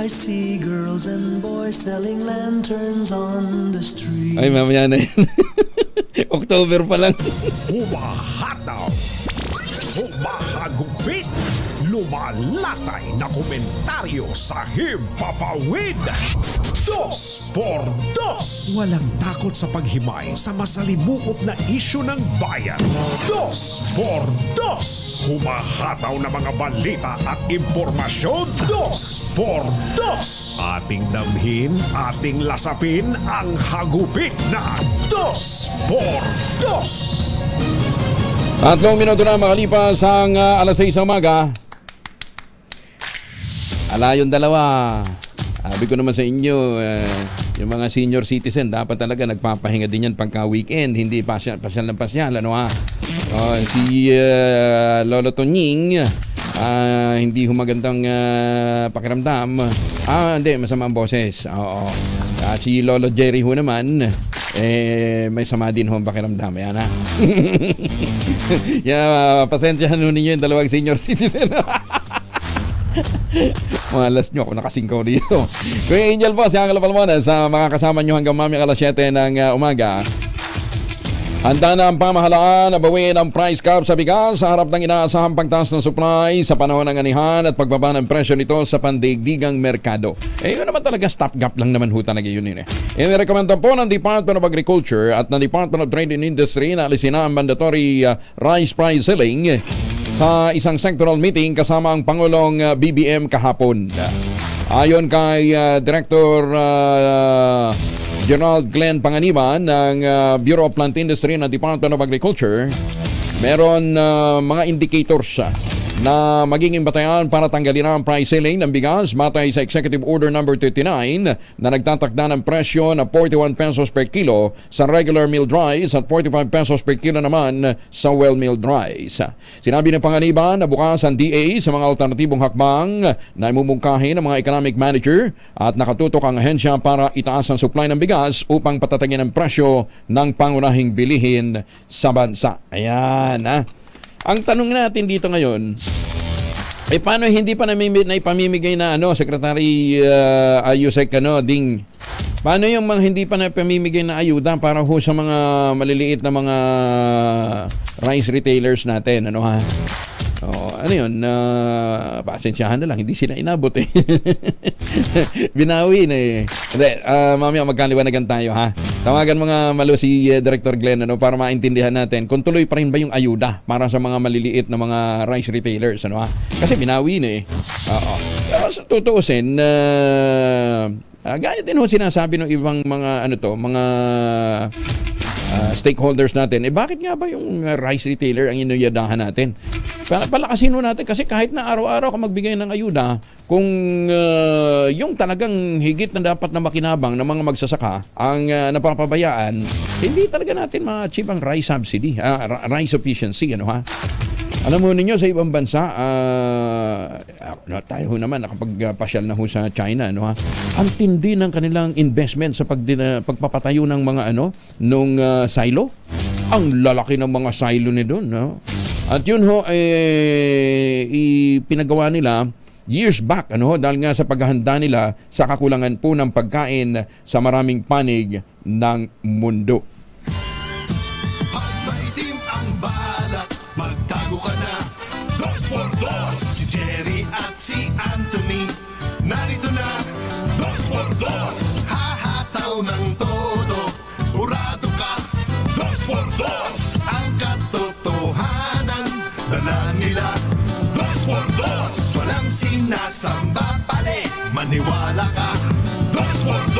I see girls and boys selling lanterns on the street. Ay, mamaya na yan. October pa lang. Humahataw, humahagupit, lumalatay na komentaryo sa Himpapawid. 2x2. Walang takot sa paghimay sa masalimuot na isyu ng bayan. 2x2. Humahataw na mga balita at impormasyon. 2x2. Ating damhin, ating lasapin ang hagupit na 2x2. 3 minuto na makalipas ang alas 6 ng umaga. Yung dalawa. Sabi ko naman sa inyo, yung mga senior citizen, dapat talaga nagpapahinga din yan pagka weekend. Hindi pasyal ng pasyal. Ano ha? Si Lolo Tonying, hindi humagandang pakiramdam. Hindi, masama ang boses. Oo. At si Lolo Jerry ho naman, may sama din ho ang pakiramdam. Yan ha. Pasensyahan ho ninyo yung dalawang senior citizen. Malas nyo ako nakasingkaw dito. Kuya Angel po, si Angelo Palmones sa mga kasama nyo hanggang mamaya alas 7 ng umaga. Handa na ang pamahalaan na bawiin ang price cap sa bigas sa harap ng inaasahang pagtaas ng supply sa panahon ng anihan at pagbaba ng presyo nito sa pandaigdigang merkado. Yun naman talaga, stopgap lang naman ho talaga yun eh. Inirekomenda po ng Department of Agriculture at ng Department of Trade and Industry na alisin na ang mandatory rice price ceiling sa isang sectoral meeting kasama ang Pangulong BBM kahapon. Ayon kay Director General Glenn Panganiban ng Bureau of Plant Industry ng Department of Agriculture, meron mga indicators na magiging batayan para tanggalin ang price ceiling ng bigas batay sa Executive Order No. 39 na nagtatakda ng presyo na 41 pesos per kilo sa regular milled rice at 45 pesos per kilo naman sa well-milled rice. Sinabi ng Panganiban na bukas ang DA sa mga alternatibong hakbang na imumungkahi ng mga economic manager at nakatutok ang ahensya para itaas ang supply ng bigas upang patatagin ang presyo ng pangunahing bilihin sa bansa. Ayan ha. Ang tanong natin dito ngayon, paano hindi pa naipamimigay na Secretary Ayusek Ding? Paano yung mga hindi pa naipamimigay na ayuda para ho sa mga maliliit na mga rice retailers natin? Ano ha? Ano yun? Pasensyahan na lang, hindi sila inabot eh. Binawi na eh. Hindi, mamaya magkaliwanagan tayo ha. Tawagan mga malo si Director Glenn para maintindihan natin kung tuloy pa rin ba yung ayuda para sa mga maliliit na mga rice retailers. Ano ha? Kasi binawi na eh. Pero sa tutuusin, gaya din ho sinasabi ng ibang mga mga stakeholders natin, bakit nga ba yung rice retailer ang inuyadahan natin? Palakasin mo natin kasi kahit na araw-araw ka magbigay ng ayuda, kung yung talagang higit na dapat na makinabang ng mga magsasaka ang napapabayaan, hindi talaga natin ma-achieve ang rice subsidy, rice sufficiency. Alam mo ninyo, sa ibang bansa, tayo naman nakapagpasyal na ho sa China, ang tindi ng kanilang investment sa pagpapatayo ng mga nung silo. Ang lalaki ng mga silo ni doon. At yun ho, pinagawa nila years back, dahil nga sa paghahanda nila sa kakulangan po ng pagkain sa maraming panig ng mundo. Magtago ka na, 2x2. Si Jerry at si Anthony, narito na, 2x2. Hahataw ng todo, urado ka, 2x2. Ang katotohanan, dala nila, 2x2. Walang sinasamba pali, maniwala ka, 2x2.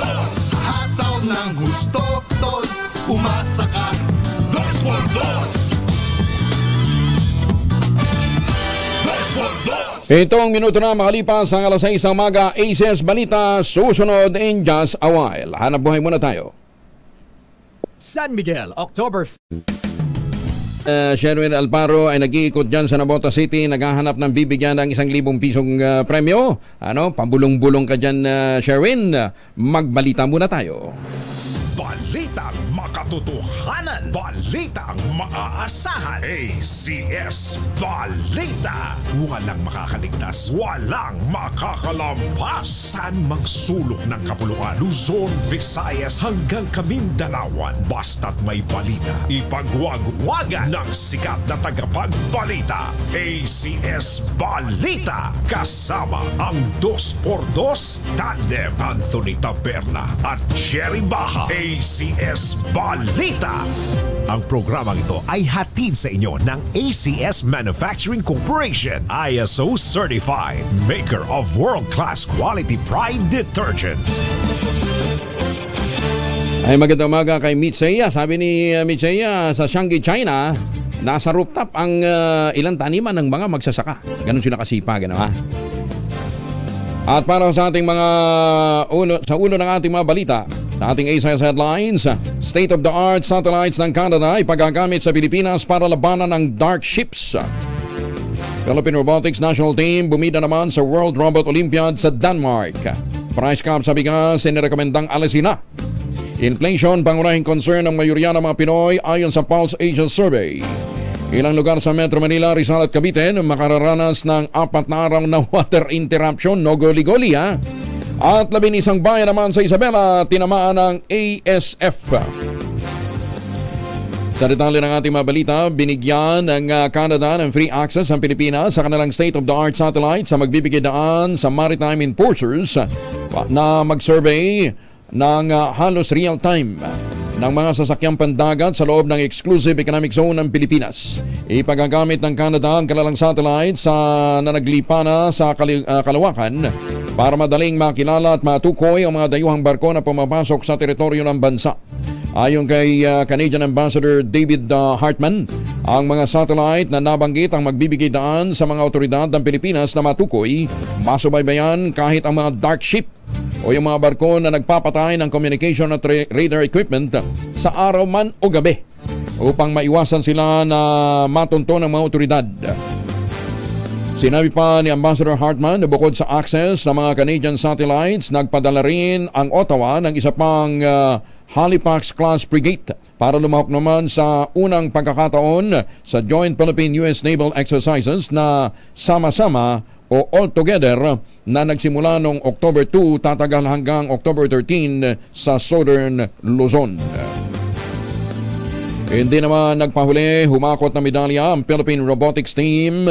Hataw ng husto, tol, umasa ka, 2x2. Itong minuto na makalipas ang alas 6 ng umaga, ACS Balita, susunod in just a while. Hanap buhay muna tayo. San Miguel, October Sherwin Alparo ay nag-iikot dyan sa Navotas City, naghahanap ng bibigyan ng 1,000 pisong premyo. Pambulong-bulong ka dyan, Sherwin. Magbalita muna tayo. Balitang makatotohanan, yan. Balitang maaasahan. ACS Balita. Walang makakaligtas, walang makakalampas. Saan mang sulok ng kapuluan, Luzon, Visayas hanggang Kamindalawan. Basta't may balita, ipagwagwagan ng sikat na tagapagbalita. ACS Balita. Kasama ang 2x2 tandem Anthony Taberna at Jerry Baha. ACS Balita. Ang programang ito ay hatid sa inyo ng ACS Manufacturing Corporation, ISO Certified, maker of world-class quality Pride detergent. Ay magandang umaga kay Mitseya. Sabi ni Mitseya, sa Shanghai, China, nasa rooftop ang ilang taniman ng mga magsasaka. Ganun sila kasipag, ano ha? At para sa ating mga ulo ng ating mga balita, sa ating ACS headlines, state-of-the-art satellites ng Canada ipagagamit sa Pilipinas para labanan ng dark ships. Philippine Robotics National Team bumida naman sa World Robot Olympiad sa Denmark. Price cap sa bigas inirekomendang alisin na. Inflation, pangunahing concern ng mayoriya ng mga Pinoy ayon sa Pulse Asia Survey. Ilang lugar sa Metro Manila, Rizal at Cavite makararanas ng 4 na araw na water interruption, no goli-goli ha. At 11 bayan naman sa Isabela tinamaan ng ASF. Sa detalye ng ating mga balita, binigyan ng Canada ng free access ang Pilipinas sa kanilang state-of-the-art satellite sa magbibigay daan sa maritime enforcers na mag-survey ng halos real-time ng mga sasakyang pandagat sa loob ng exclusive economic zone ng Pilipinas. Ipagagamit ng Canada ang kanilang satellite sa nanaglipa na sa kalawakan para madaling makilala at matukoy ang mga dayuhang barko na pumapasok sa teritoryo ng bansa. Ayon kay Canadian Ambassador David Hartman, ang mga satellite na nabanggit ang magbibigay daan sa mga otoridad ng Pilipinas na matukoy, masubaybayan kahit ang mga dark ship o yung mga barko na nagpapatay ng communication at radar equipment sa araw man o gabi upang maiwasan sila na matunto ng mga otoridad. Sinabi pa ni Ambassador Hartman na bukod sa access sa mga Canadian satellites, nagpadala rin ang Ottawa ng isa pang Halifax-class frigate para lumahok naman sa unang pagkakataon sa Joint Philippine-US Naval Exercises na sama-sama o all-together na nagsimula noong October 2 tatagal hanggang October 13 sa Southern Luzon. Hindi naman nagpahuli, humakot na medalya ang Philippine Robotics Team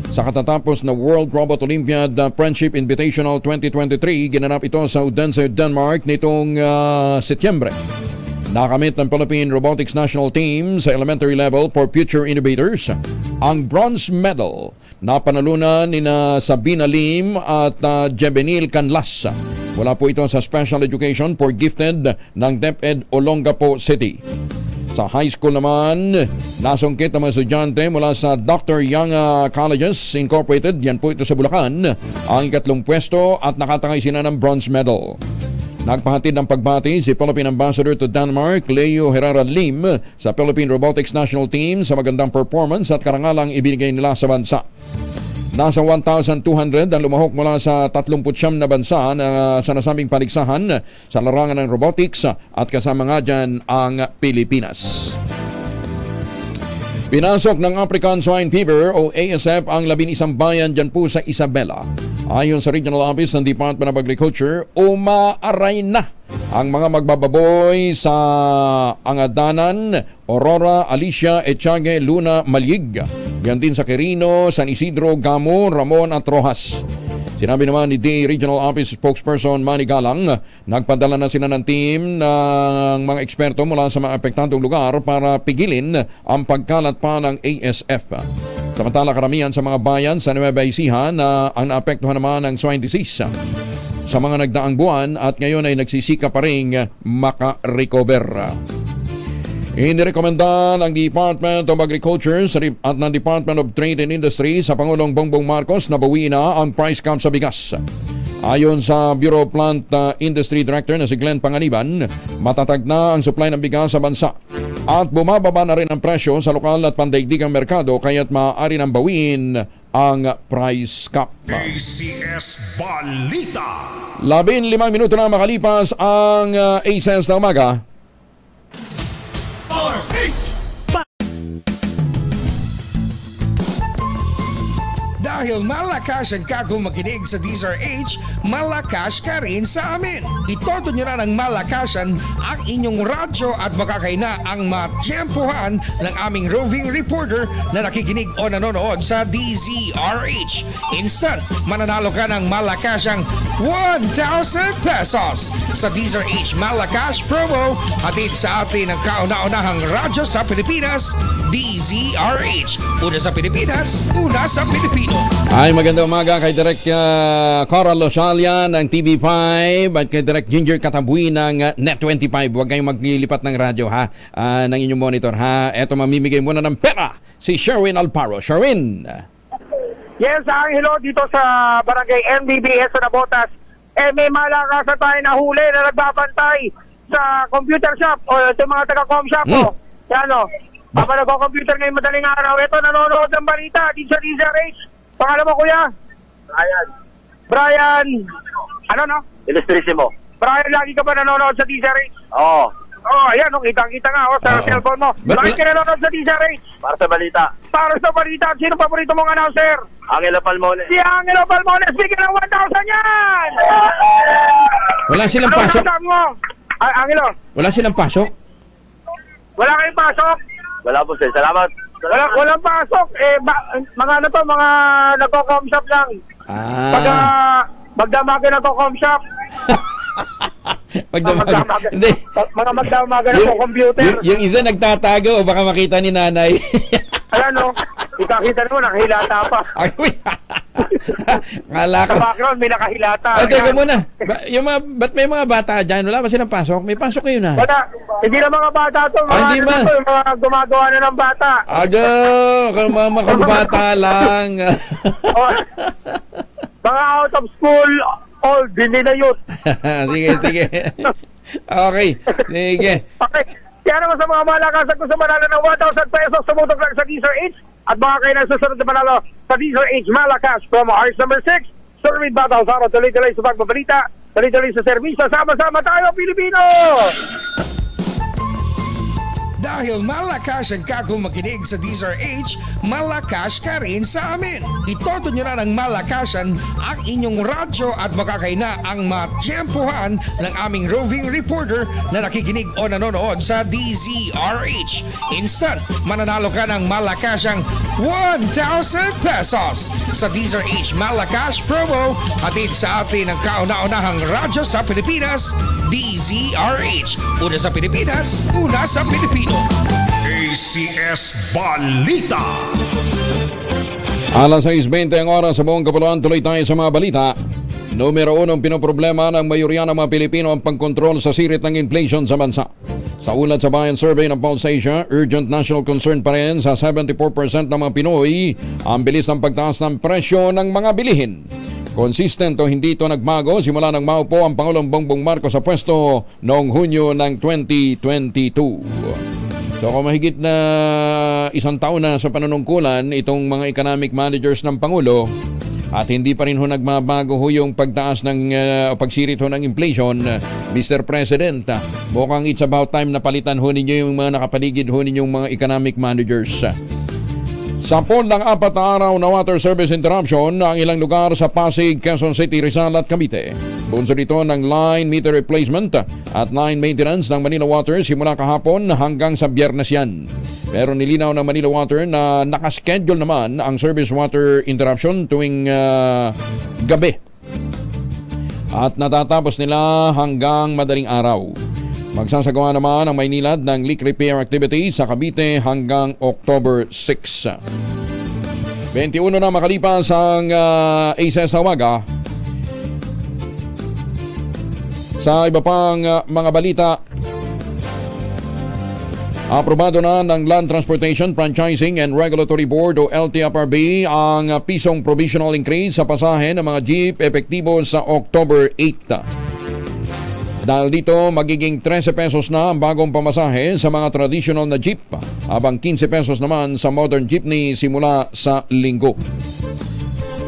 sa katatapos na World Robot Olympiad Friendship Invitational 2023. Ginanap ito sa Odense, Denmark nitong Setyembre. Nakamit ng Philippine Robotics National Team sa elementary level for future innovators ang bronze medal na panalunan ni Sabina Lim at Jebenil Canlas. Wala po ito sa Special Education for Gifted ng DepEd Olongapo City. Sa high school naman, nasungkit ang mga estudyante mula sa Dr. Young Colleges Incorporated, yan po ito sa Bulacan, ang 3 pwesto at nakatangay sila ng bronze medal. Nagpahatid ng pagbati si Philippine Ambassador to Denmark, Leo Herrera Lim, sa Philippine Robotics National Team sa magandang performance at karangalang ibinigay nila sa bansa. Nasa 1,200 ang lumahok mula sa 39 na bansa na sa nasabing paligsahan sa larangan ng robotics at kasama nga dyan ang Pilipinas. Pinasok ng African Swine Fever o ASF ang 11 bayan dyan po sa Isabela. Ayon sa Regional Office ng Department of Agriculture, umaaray na ang mga magbababoy sa Angadanan, Aurora, Alicia, Etiague, Luna, Malig. Yan din sa Quirino, San Isidro, Gamo, Ramon at Rojas. Sinabi naman ni DA Regional Office Spokesperson Manny Galang, nagpadala na sila ng team ng mga eksperto mula sa mga apektadong lugar para pigilin ang pagkalat pa ng ASF. Samantala karamihan sa mga bayan sa Nueva Ecija na ang naapektuhan naman ng swine disease sa mga nagdaang buwan at ngayon ay nagsisika pa rin maka-recover. Inirekomenda ng Department of Agriculture at ng Department of Trade and Industry sa Pangulong Bongbong Marcos na bawiin na ang price cap sa bigas. Ayon sa Bureau of Plant Industry Director na si Glenn Panganiban, matatag na ang supply ng bigas sa bansa at bumababa na rin ang presyo sa lokal at pandaigdigang merkado kaya't maaari nang bawiin ang price cap. ACS Balita. 15 minuto na makalipas ang ACS na umaga. RP Dahil malakas ang kagong makinig sa DZRH, malakas ka rin sa amin. Itodo nyo na ng malakasan ang inyong radyo at makakay na ang matiyempohan ng aming roving reporter na nakikinig o nanonood sa DZRH. Instant, mananalo ka ng malakasang 1,000 pesos sa DZRH Malakas promo. Hatid sa atin ang kauna-unahang radyo sa Pilipinas, DZRH. Una sa Pilipinas, una sa Pilipino. Ay, magandang umaga kay Direk Coral Losalia ng TV5 at kay Direk Ginger Katabuy ng Net25. Huwag kayong maglilipat ng radyo ha, ng inyong monitor ha. Eto, mamimigay muna ng pera si Sherwin Alparo. Sherwin! Yes, hello dito sa Barangay MBBS sa Nabotas. May malakasan tayo na huli na nagbabantay sa computer shop o sa mga taga-com shop o. Yan o. Habang nagko-computer ngayong madaling araw, ito nanonood ng balita dito sa DZRH. Pangalan mo, kuya? Brian. Ano, no? Ilustrisimo. Brian, lagi ka ba nanonood sa DZRH? Oo. Oh, ayan, no, kitang-kita nga sa cellphone mo. Bakit ka nanonood sa DZRH? Para sa balita. Para sa balita, sino paborito mong announcer? Angelo Palmones. Si Angelo Palmones, bigyan ng 1,000 yan! Wala silang pasok. Angelo? Wala silang pasok? Wala kayong pasok? Wala po sir, salamat. Walang pasok. Mga ano to, mga nagko-com shop lang. Pagka magdamagan nagko-com shop. Hindi. Mga magdamagan nagko-computer. Yung isa nagtatago o baka makita ni nanay. Ayan o, ikakita mo, nakahilata pa. Ngala ko. Sa background, may nakahilata. Teka muna. Ba't may mga bata dyan? Wala ba silang pasok? May pasok kayo na. Wala. Hindi na mga bata to. Mga gumagawa na ng bata. Mga bata lang. Mga out of school, old, hindi na youth. Sige. Okay, sige. Okay. Kaya naman sa mga malakasan ko sa manalo ng 1,000 pesos, sumutok lang sa DZRH at baka kayo na susunod na manalo sa DZRH Malakas promo Hearts number 6. Survey Battle Saro, tuloy-tuloy sa pagbabalita, tuloy-tuloy sa serbisyo, sama-sama tayo Pilipino! Dahil malakas ang kagong makinig sa DZRH, malakas ka rin sa amin. Itodo nyo na ng malakasan ang inyong radyo at makakay na ang matiyempohan ng aming roving reporter na nakikinig o nanonood sa DZRH. Instant, mananalo ka ng malakasang 1,000 pesos sa DZRH Malakas promo. Hatid sa atin ang kauna-unahang radyo sa Pilipinas, DZRH. Una sa Pilipinas, una sa Pilipino. ACS Balita. Alas 6:20 ang oras sa buong kapuluan, tuloy tayo sa mga balita. Numero 1 pinoproblema ng mayoriya ng mga Pilipino ang pagkontrol sa sirit ng inflation sa bansa. Sa ulat sa Bayan Survey ng Pulse Asia, urgent national concern pa rin sa 74% ng mga Pinoy ang bilis ng pagtaas ng presyo ng mga bilihin. Consistent o hindi ito nagbago simula nang maupo ang Pangulong Bongbong Marcos sa pwesto noong Hunyo ng 2022. So kung mahigit na isang taon na sa panunungkulan itong mga economic managers ng Pangulo at hindi pa rin ho nagbabago ho yung pagtaas ng pagsirit ho ng inflation, Mr. President, mukhang it's about time na palitan ho ninyo yung mga nakapaligid ho ninyong mga economic managers. Sa pool ng 4 na araw na water service interruption ang ilang lugar sa Pasig, Quezon City, Rizal at Cavite. Bunsod ito ng line meter replacement at line maintenance ng Manila Water simula kahapon hanggang sa Biyernes yan. Pero nilinaw ng Manila Water na nakaschedule naman ang service water interruption tuwing gabi. At natatapos nila hanggang madaling araw. Magsasagawa naman ang Maynilad ng leak repair activity sa Cavite hanggang October 6. 21 na makalipas ang ACS Hawaga. Sa iba pang mga balita, aprobado na ng Land Transportation, Franchising and Regulatory Board o LTFRB ang pisong provisional increase sa pasahe ng mga jeep epektibo sa October 8. Dahil dito, magiging 13 pesos na ang bagong pamasahe sa mga traditional na jeep, habang 15 pesos naman sa modern jeepney simula sa Linggo.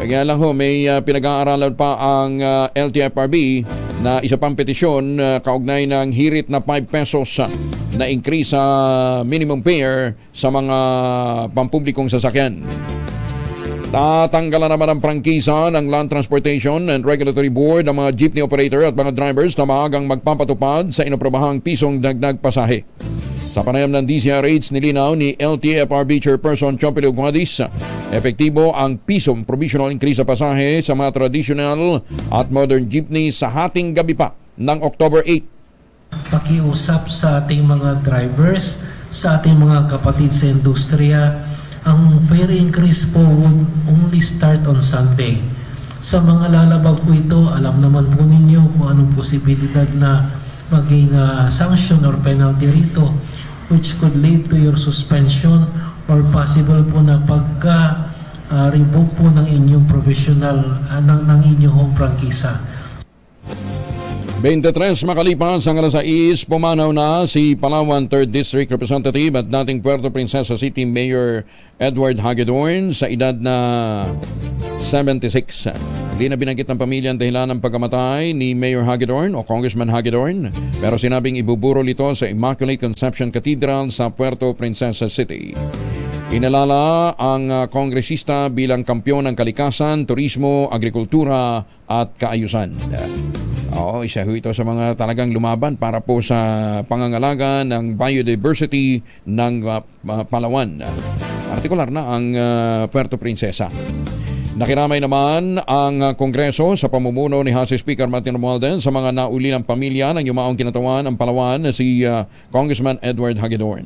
Kaya lang ho, may pinag-aaralan pa ang LTFRB na isa pang petisyon kaugnay ng hirit na 5 pesos na increase sa minimum fare sa mga pampublikong sasakyan. Tatanggalan naman ang prangkisa ng Land Transportation and Regulatory Board ang mga jeepney operator at mga drivers na maagang magpapatupad sa inaprobahang pisong dagdag pasahe. Sa panayam ng DZRH, nilinaw ni LTFRB Chairperson Chopilio Guadis, epektibo ang pisong provisional increase sa pasahe sa mga traditional at modern jeepney sa hating gabi pa ng October 8. Pakiusap sa ating mga drivers, sa ating mga kapatid sa industriya, ang fare increase po would only start on Sunday. Sa mga lalabag po ito, alam naman po ninyo kung anong posibilidad na maging sanction or penalty rito, which could lead to your suspension or possible po na pagka-revoke po ng inyong provisional, ng inyong prangkisa. 23 makalipas ang alas 6, pumanaw na si Palawan 3rd District Representative at dating Puerto Princesa City Mayor Edward Hagedorn sa edad na 76. Hindi na binanggit ng pamilya ang dahilan ng pagkamatay ni Mayor Hagedorn o Congressman Hagedorn, pero sinabing ibuburol ito sa Immaculate Conception Cathedral sa Puerto Princesa City. Inalala ang kongresista bilang kampyon ng kalikasan, turismo, agrikultura at kaayusan. Oo, isa ho ito sa mga talagang lumaban para po sa pangangalaga ng biodiversity ng Palawan. Partikular na ang Puerto Princesa. Nakiramay naman ang Kongreso sa pamumuno ni House Speaker Martin Romualdez sa mga naulilang pamilya ng yumaong kinatawan ng Palawan na si Congressman Edward Hagedorn.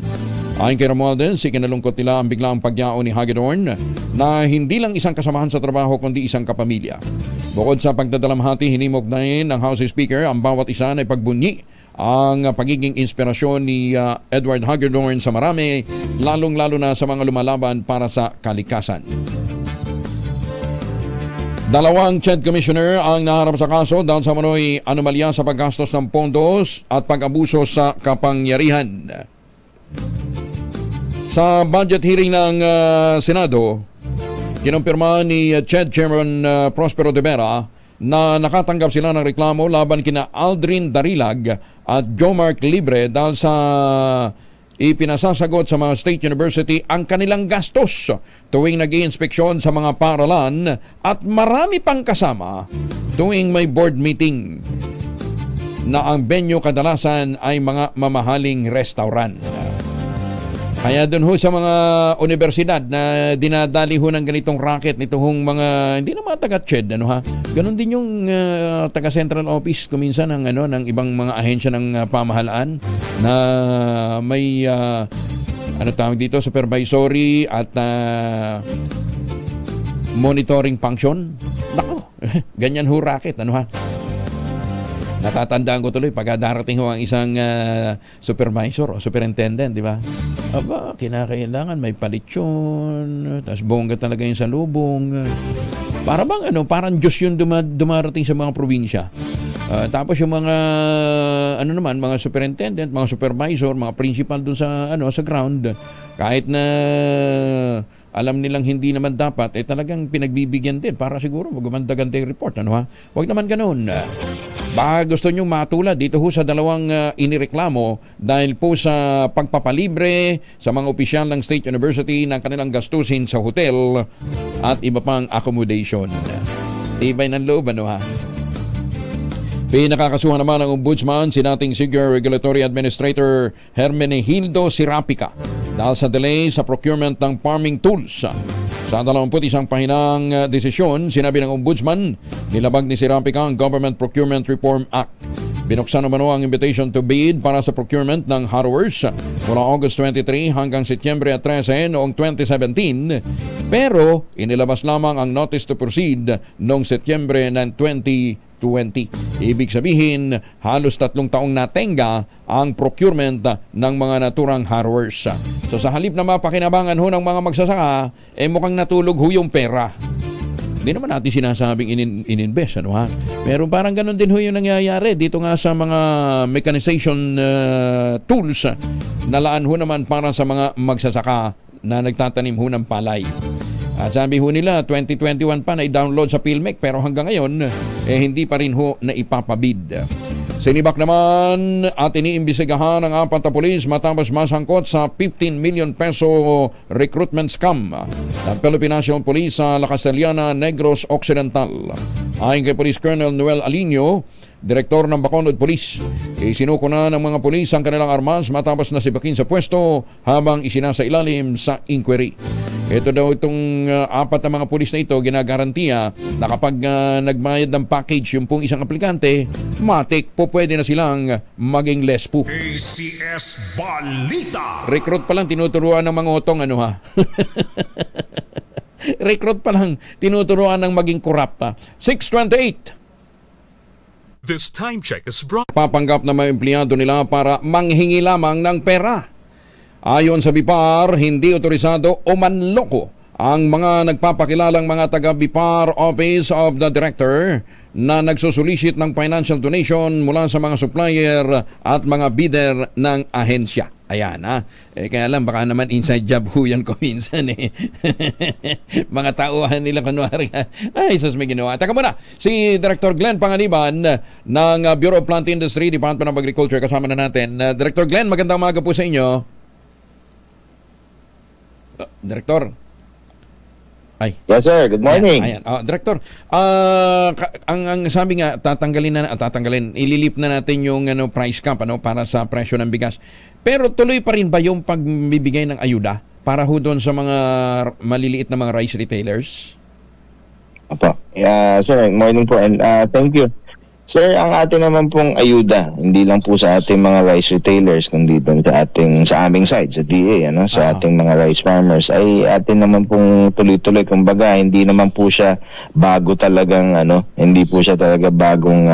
Ayon kay Romualdez, ikinalungkot nila ang biglaang pagyao ni Hagedorn na hindi lang isang kasamahan sa trabaho kundi isang kapamilya. Bukod sa pagdadalamhati, hinimok na rin ng House Speaker ang bawat isa na ipagbunyi ang pagiging inspirasyon ni Edward Hagedorn sa marami, lalong-lalo na sa mga lumalaban para sa kalikasan. Dalawang CHED Commissioner ang naharap sa kaso dahil sa manoy anomalya sa paggastos ng pondos at pag-abuso sa kapangyarihan. Sa budget hearing ng Senado, kinumpirma ni CHED Chairman Prospero de Vera na nakatanggap sila ng reklamo laban kina Aldrin Darilag at Jomark Libre dahil sa ipinasasagot sa mga state university ang kanilang gastos tuwing nag-iinspeksyon sa mga paaralan at marami pang kasama tuwing may board meeting na ang venue kadalasan ay mga mamahaling restaurant. Kaya doon ho sa mga universidad na dinadali ho ng ganitong racket nitong mga hindi naman taga-CHED Ganon din yung taga Central Office kuminsan ng ng ibang mga ahensya ng pamahalaan na may tawag dito, supervisory at monitoring function. Nako, ganyan ho racket Natatandaan ko tuloy pagka darating ho ang isang supervisor o superintendent, di ba? Aba, kinakailangan may palityon, tapos bongga talaga yung salubong. Para bang parang Diyos yung dumarating sa mga probinsya. Tapos yung mga mga superintendent, mga supervisor, mga principal dun sa sa ground, kahit na alam nilang hindi naman dapat, talagang pinagbibigyan din para siguro magumanda-ganda yung report. Huwag naman ganoon. Baka gusto nyo matulad dito ho sa dalawang inireklamo dahil po sa pagpapalibre sa mga opisyal ng State University ng kanilang gastusin sa hotel at iba pang accommodation. Tibay ng loob, Pinakakasuhan naman ng Ombudsman si dating Senior Regulatory Administrator Hermenegildo Sirapica dahil sa delay sa procurement ng farming tools. Sa 21 pahinang desisyon, sinabi ng Ombudsman, nilabag ni Sirapica ang Government Procurement Reform Act. Binuksan naman ang invitation to bid para sa procurement ng harrowers mula August 23 hanggang Setyembre 13 noong 2017, pero inilabas lamang ang notice to proceed noong Setyembre ng 2020. Ibig sabihin, halos 3 taong natenga ang procurement ng mga naturang harrowers. So sa halip na mapakinabangan ho ng mga magsasaka, mukhang natulog ho yung pera. Hindi naman natin sinasabing in-invest, Pero parang ganun din ho yung nangyayari dito nga sa mga mechanization tools na laan ho naman para sa mga magsasaka na nagtatanim ho ng palay. At sabi ho nila, 2021 pa na i-download sa PhilMec pero hanggang ngayon, hindi pa rin ho na ipapabid. Sinibak naman at iniimbestigahan ng 4 na pulis matapos masangkot sa 15 million peso recruitment scam ng Philippine National Police sa La Castellana, Negros Occidental. Ayon kay Police Colonel Noel Alinio, Direktor ng Bacolod Police, isinuko na ng mga pulis ang kanilang armas matapos nasibakin sa pwesto habang isinasailalim sa inquiry. Ito daw itong 4 na mga pulis na ito ginagarantiya na kapag nagbayad ng package yung pong isang aplikante, matik po pwede na silang maging lespo. ACS Balita. Recruit pa lang tinuturuan ng mga otong ano ha. Recruit pa lang tinuturuan ng maging korapta. 628. This time check is brought. Papanggap na mga empleyado nila para manghingi lamang ng pera. Ayon sa BIPAR, hindi otorisado o manloko ang mga nagpapakilalang mga taga-BIPAR Office of the Director na nagsusulisit ng financial donation mula sa mga supplier at mga bidder ng ahensya. Ayan ha. Kaya lang baka naman inside job ho yan ko minsan eh. Mga tauhan nila kunwari. Ay, sus may ginawa. Taka muna, si Director Glenn Panganiban ng Bureau of Plant Industry, Department of Agriculture, kasama na natin. Director Glenn, magandang umaga po sa inyo. Director. Ay. Yes sir, good morning. Ayan. Director, ang sabi nga tatanggalin, ililip na natin yung price cap para sa presyo ng bigas. Pero tuloy pa rin ba yung pagbibigay ng ayuda para ho doon sa mga maliliit na mga rice retailers? Opo. Sir, morning po and thank you. Sir, ang ating naman pong ayuda, hindi lang po sa ating mga rice retailers, kundi sa aming side, sa DA, sa ating mga rice farmers, ay atin naman pong tuloy-tuloy. Kumbaga, hindi naman po siya bago talagang, hindi po siya talaga bagong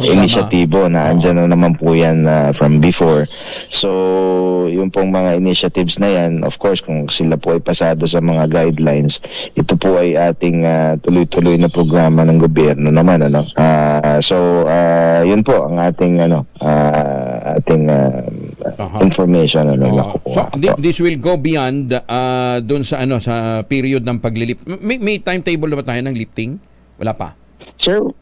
inisyatibo na andyan na naman po yan from before. So, yung pong mga initiatives na yan, of course, kung sila po ay pasado sa mga guidelines, ito po ay ating tuloy-tuloy na programa ng gobyerno naman, So, yun po ang ating information So, this will go beyond doon sa sa period ng paglilip. May timetable na ba tayo ng lifting? Wala pa. Sure.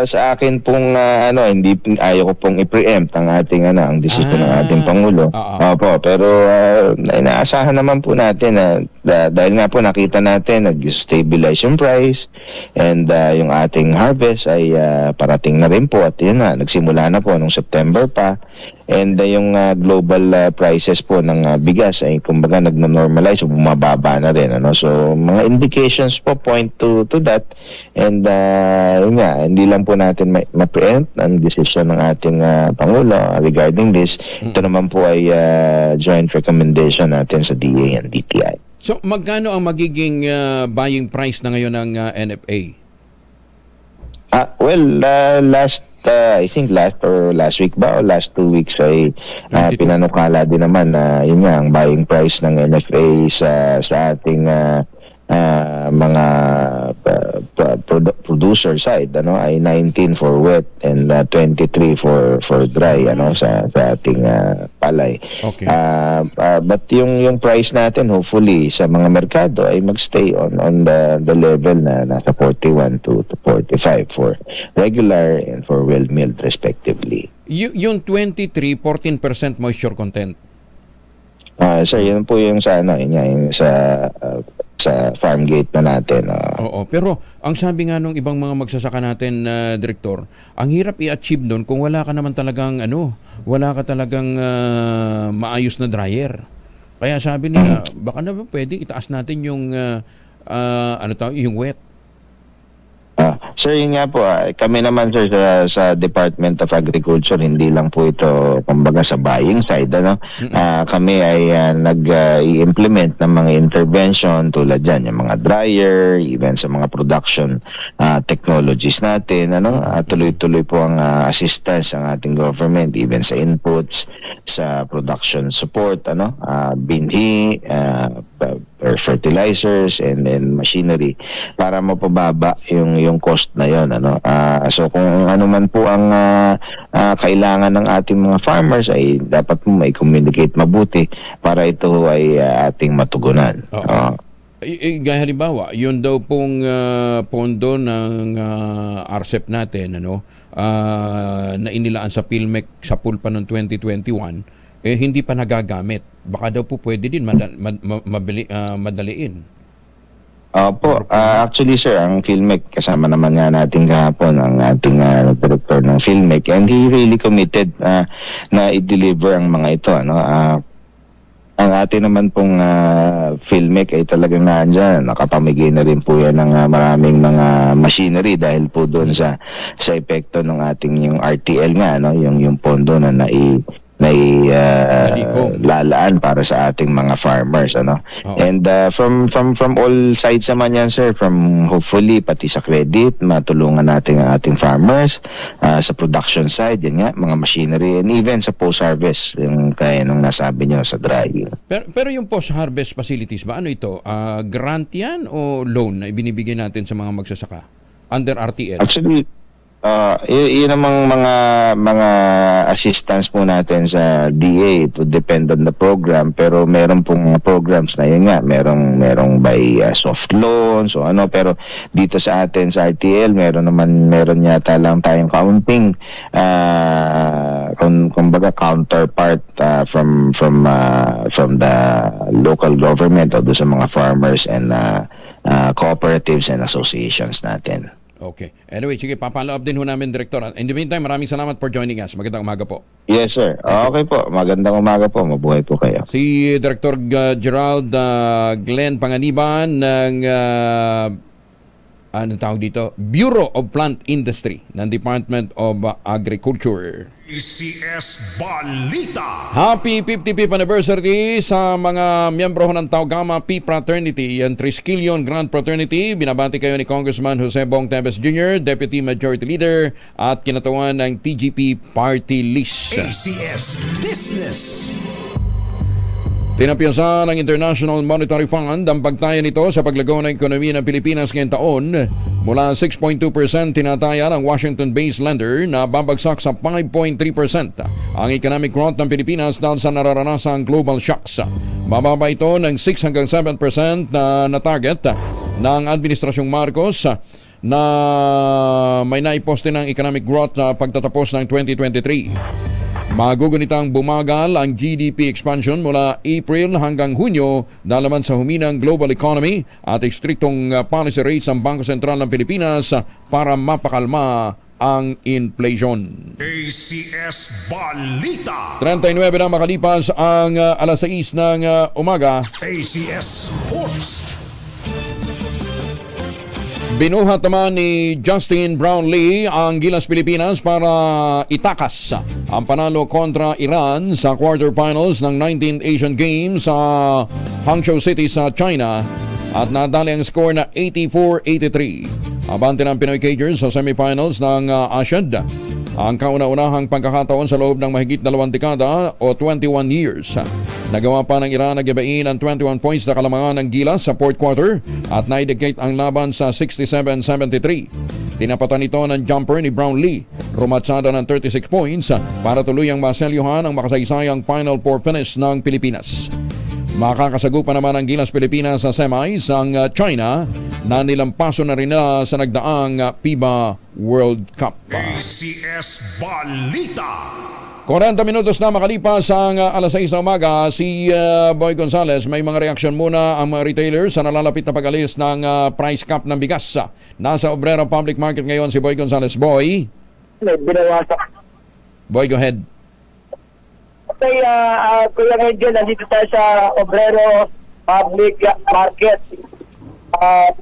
Sa akin pong hindi ayaw ko pong i-preempt ang ating ang desisyon ng ating Pangulo. Opo, pero inaasahan naman po natin dahil nga po nakita natin nag-stabilize yung price and yung ating harvest ay parating na rin po at yun nagsimula na po nung September pa. And yung global prices po ng bigas ay kumbaga nagno-normalize o bumababa na rin. So mga indications po point to that. And yun nga, hindi lang po natin ma-preempt ang decision ng ating Pangulo regarding this. Ito naman po ay joint recommendation natin sa DA and DTI. So magkano ang magiging buying price na ngayon ng NFA? I think last week ba o last 2 weeks ay pinanukala din naman na yun nga ang buying price ng NFA sa ating mga producer side ay 19 for wet and 23 for dry sa ating palay. Okay. But yung price natin hopefully sa mga merkado ay magstay on the level na nasa 41 to 45 for regular and for well milled respectively. Yung 23 14% moisture content. Sir, yun po yung sa yung sa farm gate na natin. Oo, pero ang sabi nga nung ibang mga magsasaka natin, Direktor, ang hirap i-achieve doon kung wala ka naman talagang wala ka talagang maayos na dryer. Kaya sabi nila, baka na pwede itaas natin yung yung wet. Sir, yun nga po, kami naman sir sa Department of Agriculture, hindi lang po ito kumbaga sa buying side. Kami ay nag-i-implement ng mga intervention tulad dyan, yung mga dryer, even sa mga production technologies natin. Tuloy-tuloy po ang assistance ng ating government, even sa inputs, sa production support, binhi, fertilizers and machinery para mapababa yung cost na yon. So kung ano man po ang kailangan ng ating mga farmers ay dapat mo may communicate mabuti para ito ay ating matugunan. Gaya halimbawa, yun daw pong pondo ng RCEP natin, na inilaan sa PhilMec sa pool pa noong 2021, hindi pa nagagamit. Baka daw po pwede din madaliin. Actually sir, ang PhilMec, kasama naman nga natin kahapon ang ating director ng PhilMec, and he really committed na i-deliver ang mga ito. Ang atin naman pong PhilMec ay talagang naandyan. Nakapamigay na rin po yan ng maraming mga machinery dahil po doon sa epekto ng ating yung RTL nga, yung pondo na lalaan para sa ating mga farmers, and from all sides naman yan sir, from hopefully pati sa credit matulungan natin ang ating farmers, sa production side yan nga, mga machinery, and even sa post-harvest, yung kaya nung nasabi nyo sa drying. Pero yung post-harvest facilities ba, ano ito? Grant yan o loan na ibinibigay natin sa mga magsasaka under RTL? Actually, yun namang mga assistance po natin sa DA, to depend on the program, pero meron pong programs na yun nga, merong by soft loans o pero dito sa atin sa RTL meron yata lang tayong counting kumbaga counterpart from the local government o sa mga farmers and cooperatives and associations natin. Okay. Anyway, sige, papalo up din ho namin, Director. In the meantime, maraming salamat for joining us. Magandang umaga po. Yes, sir. Okay po. Magandang umaga po. Mabuhay po kayo. Si Director Gerald Glenn Panganiban ng tawag dito? Bureau of Plant Industry ng Department of Agriculture. DCS Balita. Happy 55th anniversary sa mga miyembro ng Taugama Pi Fraternity and Triskelion Grand Fraternity. Binabati kayo ni Congressman Jose Bong Teves Jr., Deputy Majority Leader at kinatawan ng TGP Party List. ACS Business. Tinapyasan ng International Monetary Fund ang pagtaya nito sa paglago ng ekonomiya ng Pilipinas ngayong taon. Mula 6.2% tinataya ng Washington-based lender na babagsak sa 5.3% ang economic growth ng Pilipinas dahil sa nararanasang global shocks. Mababa ito ng 6 hanggang 7% na target ng Administrasyong Marcos na may naiposte ng economic growth na pagtatapos ng 2023. Magugunitang bumagal ang GDP expansion mula April hanggang Hunyo dahil naman sa huminang global economy at ekstriktong policy rates ng Bangko Sentral ng Pilipinas para mapakalma ang inflation. ACS Balita. 39 na makalipas ang alas 6 ng umaga. ACS Sports. Binuhat naman ni Justin Brownlee ang Gilas Pilipinas para itakas ang panalo kontra Iran sa quarterfinals ng 19th Asian Games sa Hangzhou City sa China at nadali ang score na 84-83. Abante ng Pinoy Cagers sa semifinals ng ASEAN. Ang kauna-unahang pagkakataon sa loob ng mahigit 2 dekada o 21 years. Nagawa pa ng Iran na gibain ang 21 points na kalamangan ng Gilas sa fourth quarter at naidictate ang laban sa 67-73. Tinapatan ito ng jumper ni Brownlee. Rumatsada ng 36 points para tuluyang maselyuhan ang makasaysayang Final Four finish ng Pilipinas. Makakasagupa naman ang Gilas Pilipinas sa semis ang China na nilampaso na rin nila sa nagdaang FIBA World Cup. ACS Balita. 40 minutos na makalipas ang alas 6 na umaga. Si Boy Gonzales, may mga reaksyon muna ang mga retailers sa nalalapit na pag-alis ng price cap ng bigas. Nasa Obrero Public Market ngayon si Boy Gonzales. Boy? Boy, go ahead. Okay, Kuya Angel, nandito tayo sa Obrero Public Market. At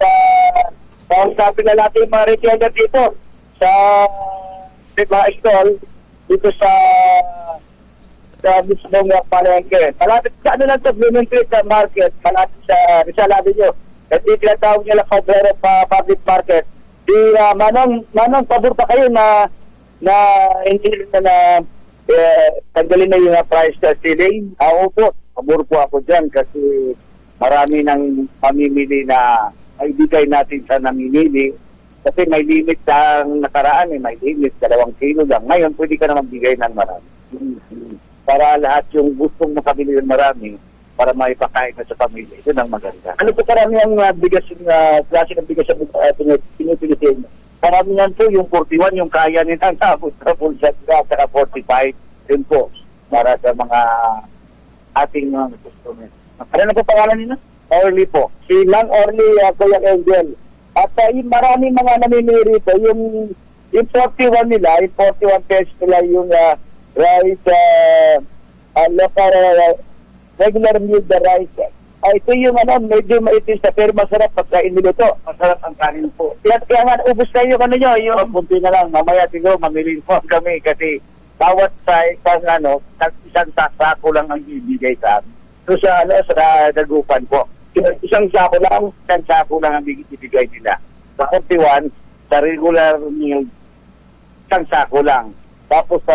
kausapin na natin yung mga retailer dito sa mga stall dito sa mismong palengke. Malapit sa ano lang sa Blooming Street Market, malapit sa Rizal Avenue. At yung tinatawag nila sa Obrero Public Market. Di Manong, pabor pa kayo na hindi na tanggalin na yung price ceiling? Ako po, pabor po ako dyan kasi marami ng pamimili na maibigay natin sa namimili. Kasi may limit ang nakaraan, may limit, 2 kilo lang. Ngayon, pwede ka na magbigay ng marami. Para lahat yung gustong makabili ng marami, para maipakain na sa pamilya. Ito ang maganda. Ano po karamihan bigas, klase ng bigas sa pinipilitin? Karamihan po yung 41, yung kaya nilang nabot sa bulsa at 45. Yun po, para sa mga ating mga customer. Ano na po pangalan nila? Orly po. Si Mang Orly, Kuya Angel. At maraming mga namimili rito. Yung 41 nila, yung 41 pesos nila yung rice, local regular meal the rice. Ito yung medyo maitis na pero masarap pagkain nila ito. Masarap ang kanin po. Kaya nga, ubus na yung yung punti na lang. Mamaya siguro mamili po kami kasi bawat sa isang sako lang ang ibigay sa amin. So sa dagupan po. Isang sako lang ang ibigay nila. Sa 41, sa regular meal, isang sako lang. Tapos sa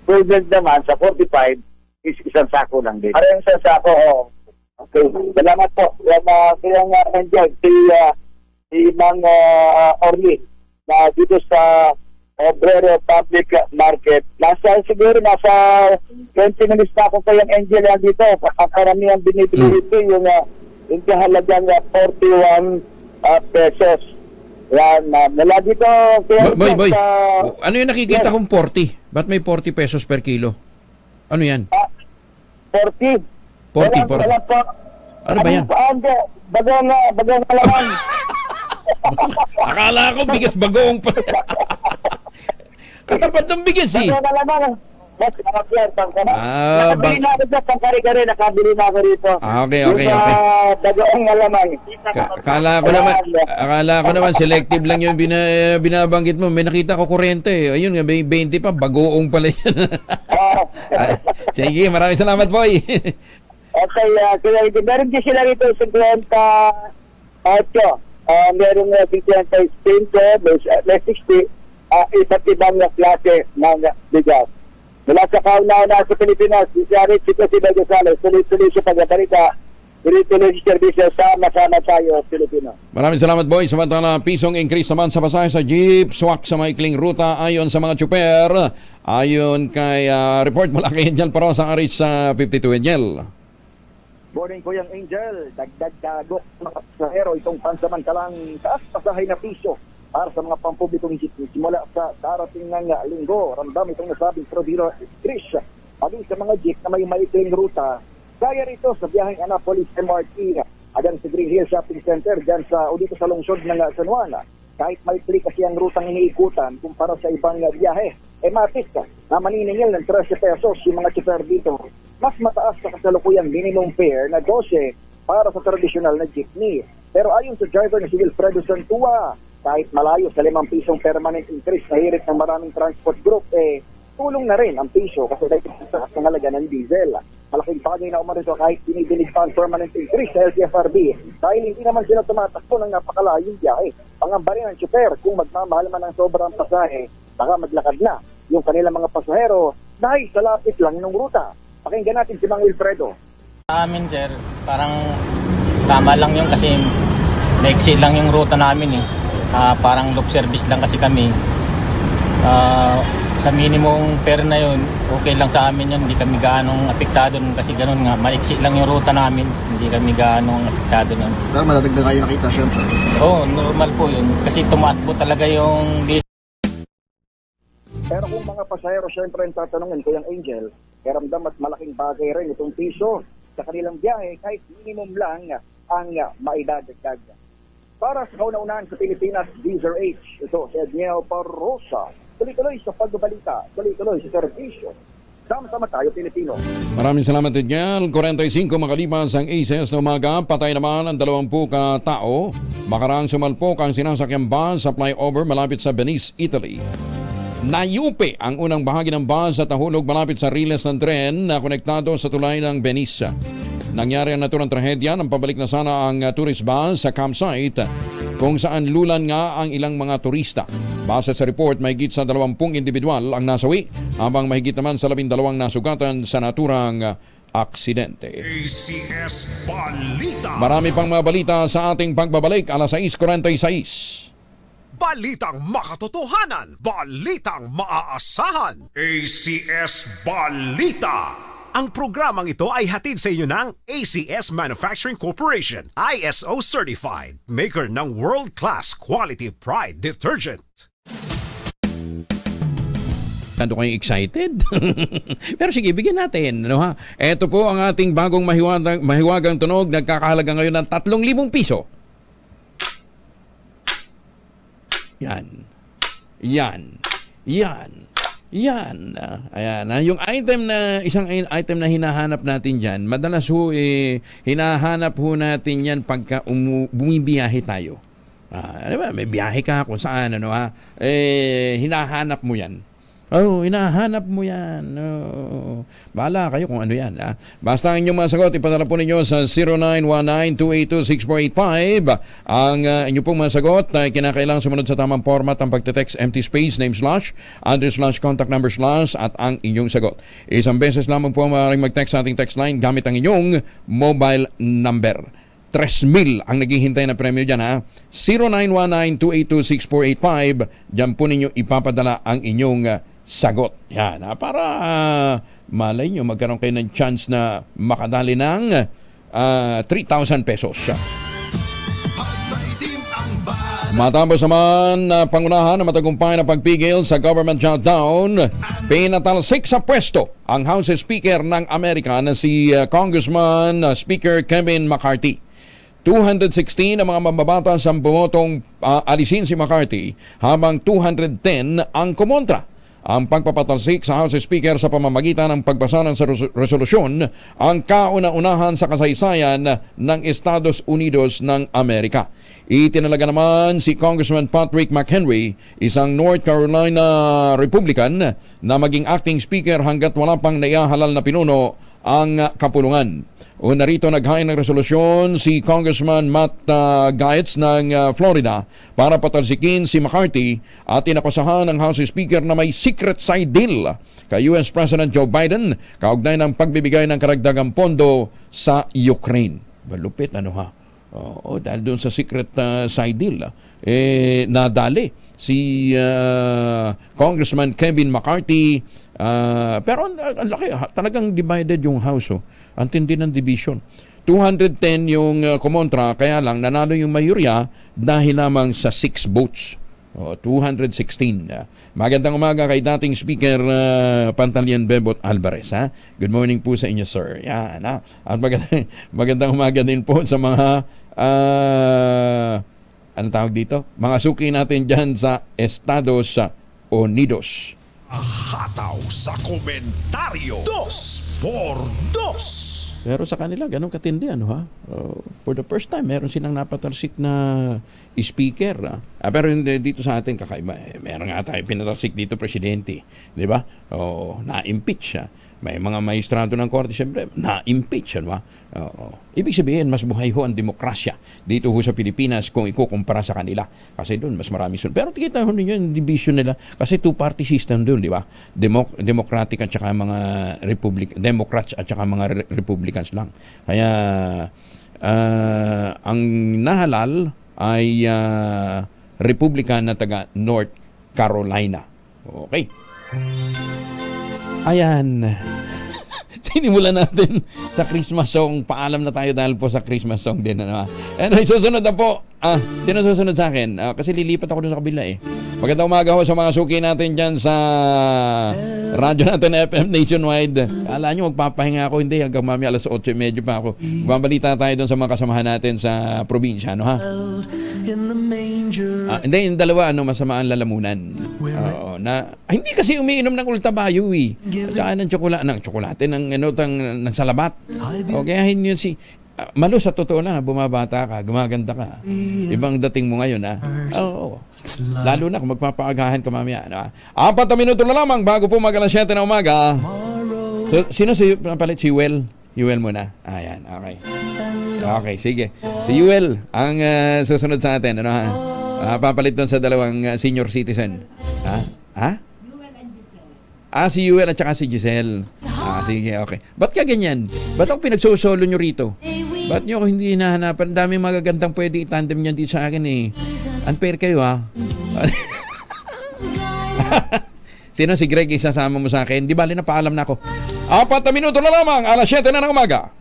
proven naman, sa 45, isang sako lang din. Parang isang sako, Okay, salamat po. Kaya nga nandiyan, si Mang Orly, na dito sa Obrero Public Market. Siguro nasa 20 minutes na ako kayang Angel yan dito. Karamihan binibili dito yung halagang 41 pesos. Yan, mula dito. Boy, ano yung nakikita kong 40? Ba't may 40 pesos per kilo? Ano yan? 40. 40. Ano ba yan? Bagong alaman. Akala ko bigas bagoong pa. Katapat ng bigas eh. Nakabili na ako dyan, pangkari-kari, nakabili na ako rito. Okay. Bagoong alaman. Akala ko naman selective lang yung binabanggit mo. May nakita ko 40 eh. Ayun nga, may 20 pa, bagoong pala yan. Sige, maraming salamat, boy. Okay, meron din sila rito 58. Meron 55, may 60, iba't ibang klase ng bigas. Mula sa kauna-una sa Pilipinas, si Jared Chico Sida Gonzales, tuloy-tuloy sa pagbabalita, tuloy-tuloy sa servisyo, sama-sama tayo, Pilipino. Maraming salamat, boy. Samantala, pisong increase naman sa pasahe sa jeep, swak sa maikling ruta ayon sa mga tsuper. Ayon kay report mula kay Angel Paros ang aris sa 52 Angel. Morning ko yung Angel, dagdag dagok ng pasahero itong pansamantalang taas pasahay na piso para sa mga pampublikong jeepney. Simula sa darating ng linggo, ramdam itong nasabing Prodiro Trish. Paging sa mga jeep na may maikling ruta, gaya rito sa biyaheng Annapolis MRT, hanggang sa Green Hill Shopping Center, dyan sa, o dito sa lungsod ng San Juan. Kahit maikli kasi ang rutang iniikutan kumpara sa ibang biyahe, matik na maniningil ng 13 pesos yung mga chauffeur dito. Mas mataas sa kasalukuyang minimum fare na 12 para sa tradisyonal na jeepney. Pero ayon sa driver na si Wilfredo Santua, kahit malayo sa 5 pisong permanent increase na hirit ng maraming transport group, tulong na rin ang piso kasi dahil sa halaga ng diesel. Malaking bagay na umarito kahit binibinig pa ang permanent increase sa LTFRB dahil hindi naman sila tumatakbo ng napakalayong biyahe. Pangamba rin ang chauffeur kung magmamahal man ang sobrang pasahe, baka maglakad na yung kanilang mga pasahero dahil sa lapit lang ng ruta. Pakinggan natin si Mang Wilfredo. Sa amin, sir, parang tama lang yun kasi naiksi lang yung ruta namin eh. Parang loop service lang kasi kami. Sa minimum fare na yun, okay lang sa amin yun. Hindi kami gaanong apektado nun kasi ganun nga. Maiksi lang yung ruta namin. Hindi kami gaanong apektado nun. Pero madadagdag kayo nakita, syempre. Oo, normal po yun. Kasi tumaas po talaga yung diesel. Pero kung mga pasahero syempre ang tatanungin ko yung Angel, karamdam at malaking bagay rin itong piso sa kanilang biyahe kahit minimum lang ang maidadagdag. Para sa kauna-unahan sa Pilipinas, Deezer H, ito si Edniel Parrosa. Tuloy-tuloy sa pagbabalita, tuloy-tuloy sa servisyo. Sama-sama tayo, Pilipino. Maraming salamat, Edniel. 45 makalipas ang ACS na umaga, patay naman ang 20 katao. Makarang sumalpok ang sinasakyang bus sa flyover malapit sa Venice, Italy. Nayupi ang unang bahagi ng bus at nahulog malapit sa riles ng tren na konektado sa tulay ng Venice. Nangyari ang naturang trahedya nang pabalik na sana ang tourist bus sa campsite kung saan lulan nga ang ilang mga turista. Base sa report, mahigit sa 20 individual ang nasawi habang mahigit naman sa 12 nasugatan sa naturang aksidente. ACS Balita. Marami pang mga balita sa ating pagbabalik, alas 6:46. Balitang makatotohanan, balitang maaasahan. ACS Balita. Ang programang ito ay hatid sa inyo ng ACS Manufacturing Corporation, ISO certified, maker ng world-class quality Pride detergent. Ano kayo excited? Pero sige, bigyan natin. Ano, ha? Ito po ang ating bagong mahiwagang tunog. Nagkakahalaga ngayon ng 3,000 piso. Yan. Yan. Yan. Yan. Ayan. Yung item na, isang item na hinahanap natin dyan, madalas ho, hinahanap ho natin yan pagka bumibiyahe tayo. Ano ba? May biyahe ka kung saan, ano ha? Hinahanap mo yan. Oh, hinahanap mo yan. Oh. Bahala kayo kung ano yan. Ha? Basta ang inyong mga sagot, ipadala po ninyo sa 0919-282-6485. Ang inyong pong mga sagot ay kinakailangan sumunod sa tamang format ang pagte-text empty space, name slash, address slash, contact number slash, at ang inyong sagot. Isang beses lamang po maaaring mag-text sa ating text line gamit ang inyong mobile number. 3,000 ang naghihintay na premyo dyan, ha? 0919-282-6485. Diyan po ninyo ipapadala ang inyong sagot. Yan, ha? Para malay nyo, magkaroon kayo ng chance na makadali ng 3,000 pesos. Matapos naman pangunahan na matagumpay na pagpigil sa government shutdown, pinatalsik sa pwesto ang House Speaker ng Amerika na si Congressman Speaker Kevin McCarthy. 216 ang mga mambabatas ang bumotong alisin si McCarthy habang 210 ang kumontra. Ang pagpapatalsik sa House Speaker sa pamamagitan ng pagbasa ng resolusyon ang kauna-unahan sa kasaysayan ng Estados Unidos ng Amerika. Itinalaga naman si Congressman Patrick McHenry, isang North Carolina Republican, na maging acting speaker hanggat wala pang naihahalal na pinuno ang kapulungan. Una rito naghain ng resolusyon si Congressman Matt Gaetz ng Florida para patalsikin si McCarthy at inakusahan ng House Speaker na may secret side deal kay US President Joe Biden kaugnay ng pagbibigay ng karagdagang pondo sa Ukraine. Malupit, ano ha? Dahil doon sa secret side deal, nadali si Congressman Kevin McCarthy. Pero ang laki, talagang divided yung House. Ang tindi ng division. 210 yung kumontra, kaya lang nanalo yung mayorya dahil lamang sa 6 votes. 216. Magandang umaga kay dating Speaker Pantaleon Bebot Alvarez. Ha? Good morning po sa inyo, sir. Yan, ha? At magandang umaga din po sa mga ano tawag dito? Mga suki natin dyan sa Estados Unidos. Hataw sa komentaryo 2x2. Pero sa kanila, ganun katindi, ano ha? For the first time, meron silang napatalsik na speaker. Pero dito sa atin, kakaiba. Meron nga tayo pinatalsik dito, presidente. Di ba? Na-impeach siya. May mga maestrado ng korte, siyempre, na-impeach. Ano ba? Ibig sabihin, mas buhay ho ang demokrasya dito ho sa Pilipinas kung ikukumpara sa kanila. Kasi doon, mas marami sun. Pero kita ho ninyo yung division nila. Kasi two-party system doon, di ba? Democratic at saka mga Democrats at saka mga Republicans lang. Kaya, ang nahalal ay Republican na taga North Carolina. Okay. Ayan. Sinimulan natin sa Christmas song. Paalam na tayo dahil po sa Christmas song din. Ano? And susunod na po. Sino susunod sa akin? Kasi lilipat ako dun sa kabila eh. Magandang umaga ho sa mga suki natin dyan sa radyo natin FM Nationwide. Kala nyo magpapahinga ako. Hindi, hanggang mami alas 8:30 pa ako. Babalita tayo dun sa mga kasamahan natin sa probinsya. Ano ha? Hindi, yung dalawa, masama ang lalamunan. Hindi kasi umiinom ng ultabayo eh. Saka ng tsokolate, ng salabat. Kaya yun si malo sa totoo na, bumabata ka, gumaganda ka. Ibang dating mo ngayon, ha? Lalo na kung magpapaagahan ka mamaya. 4 minuto na lamang bago po mag-alas 7 na umaga. So, sino si palit? Si Yuel? Yuel muna. Ayan, okay. Okay, sige. Si Yuel ang susunod sa atin. Ano, ha? Papalit doon sa dalawang senior citizen. Ha? Si Yuel at saka si Giselle. Sige, okay. Ba't ka ganyan? Ba't ako pinagsosolo nyo rito? Ba't nyo ako hindi hinahanapan? Daming magagandang pwede itandem nyan dito sa akin eh. Unfair kayo ha. Sino si Greg isasama mo sa akin? Di bali na paalam na ako. 4 na minuto na lamang, alas 7 na ng umaga.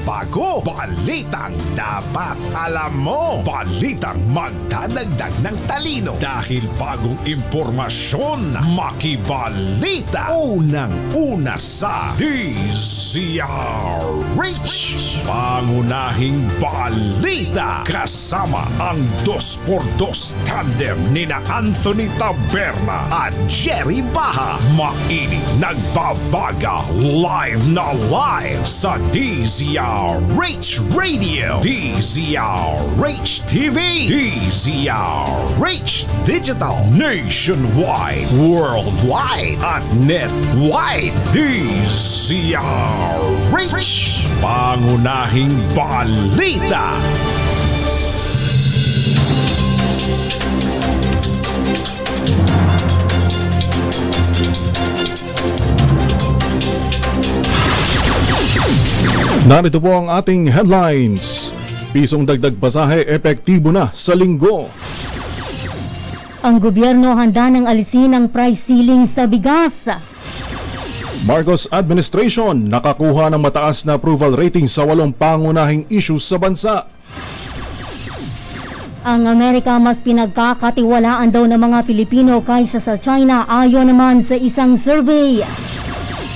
Bago, balitang dapat alam mo. Balitang magdadagdag ng talino. Dahil bagong impormasyon, makibalita. Unang-una sa DZRH. Pangunahing balita. Kasama ang 2x2 tandem nina Anthony Taberna at Jerry Baha. Mainit nagbabaga live na live sa DZRH Radio, DZRH TV, DZRH Digital, Nationwide, Worldwide, at Netwide. DZRH, pangunahing balita. Narito po ang ating headlines. Pisong dagdag pasahe epektibo na sa linggo. Ang gobyerno handa ng alisin ang price ceiling sa bigas. Marcos administration nakakuha ng mataas na approval rating sa 8 pangunahing issues sa bansa. Ang Amerika mas pinagkakatiwalaan daw ng mga Pilipino kaysa sa China ayon naman sa isang survey.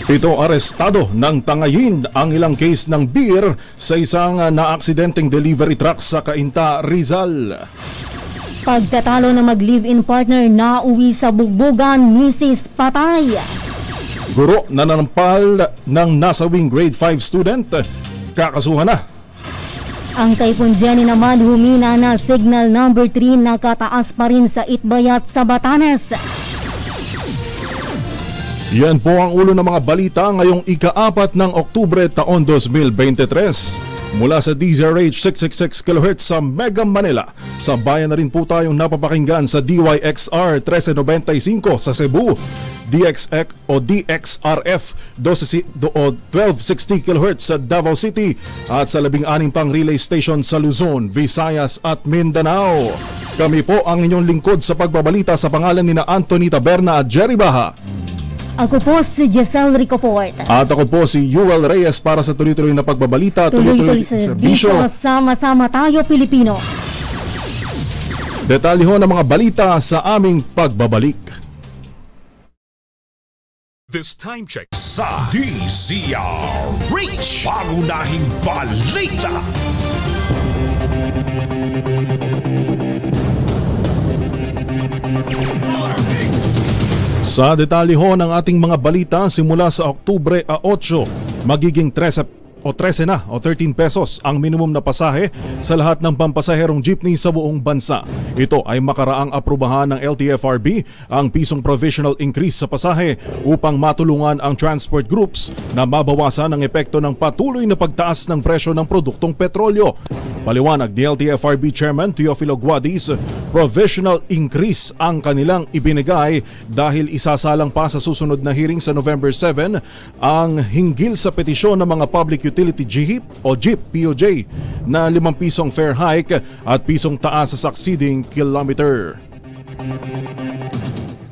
7 arestado ng tangayin ang ilang case ng beer sa isang naaksidenteng delivery truck sa Cainta, Rizal. Pagtatalo na mag-live-in partner na uwi sa bugbugan, Mrs. Patay. Guro na nanampal ng nasawing grade 5 student, kakasuhan na. Ang Typhoon Jenny naman humina na signal number 3 nakataas pa rin sa Itbayat sa Batanes. Yan po ang ulo ng mga balita ngayong ika-4 ng Oktubre taon 2023. Mula sa DZRH 666 kHz sa Mega Manila. Sa bayan na rin po tayong napapakinggan sa DYXR 1395 sa Cebu, DXX o DXRF 1260 kHz sa Davao City at sa 16 pang relay station sa Luzon, Visayas at Mindanao. Kami po ang inyong lingkod sa pagbabalita sa pangalan ni na Anthony Taberna at Jerry Baha. Ako po si Giselle Ricoport. At ako po si Yuel Reyes para sa tuloy-tuloy na pagbabalita, tuloy-tuloy serbisyo. Sama-sama tayo Pilipino. Detalye ng mga balita sa aming pagbabalik. This time check sa DZRH. Pangunahing balita. Sa detalye ng ating mga balita, simula sa Oktubre 8, magiging 13 pesos ang minimum na pasahe sa lahat ng pampasaherong jeepney sa buong bansa. Ito ay makaraang aprubahan ng LTFRB ang pisong provisional increase sa pasahe upang matulungan ang transport groups na mabawasan ang epekto ng patuloy na pagtaas ng presyo ng produktong petrolyo. Paliwanag ni LTFRB Chairman Teofilo Guadis, provisional increase ang kanilang ibinigay dahil isasalang pa sa susunod na hearing sa November 7 ang hinggil sa petisyon ng mga public utility jeep o jeep POJ na 5 pisong fare hike at pisong taas sa succeeding kilometer.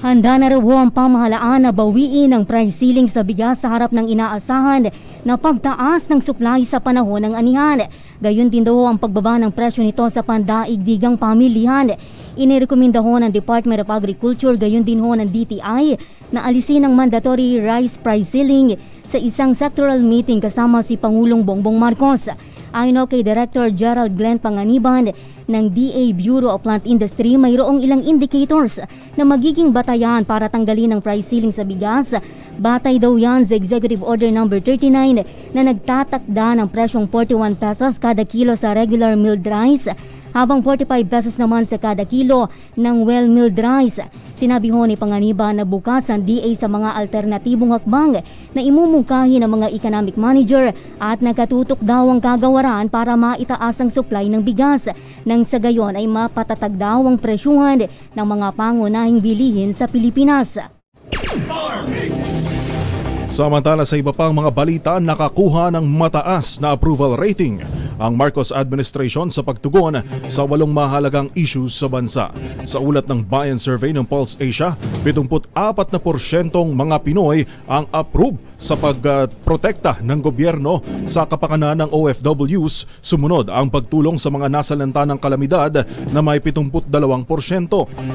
Handa na raw ang pamahalaan na bawiin ang price ceiling sa bigas sa harap ng inaasahan na pagtaas ng supply sa panahon ng anihan. Gayon din daw ang pagbaba ng presyo nito sa pandaigdigang pamilihan. Inirekomenda ho ng Department of Agriculture, gayon din ho ng DTI na alisin ang mandatory rice price ceiling sa isang sectoral meeting kasama si Pangulong Bongbong Marcos. Ayon kay Director Gerald Glenn Panganiban ng DA Bureau of Plant Industry, mayroong ilang indicators na magiging batayan para tanggalin ang price ceiling sa bigas. Batay daw yan sa Executive Order No. 39 na nagtatakda ng presyong 41 pesos kada kilo sa regular milled rice, habang 45 pesos naman sa kada kilo ng well-milled rice. Sinabi ho ni Panganiban na bukas ang DA sa mga alternatibong hakbang na imumungkahi ng mga economic manager at nakatutok daw ang kagawaran para maitaas ang supply ng bigas nang sa gayon ay mapatatag daw ang presyuhan ng mga pangunahing bilihin sa Pilipinas. Samantala sa iba pang mga balita, nakakuha ng mataas na approval rating ang Marcos administration sa pagtugon sa 8 mahalagang issues sa bansa. Sa ulat ng Bayan Survey ng Pulse Asia, 74% mga Pinoy ang approve sa pagprotekta ng gobyerno sa kapakanan ng OFWs. Sumunod ang pagtulong sa mga nasalanta ng kalamidad na may 72%.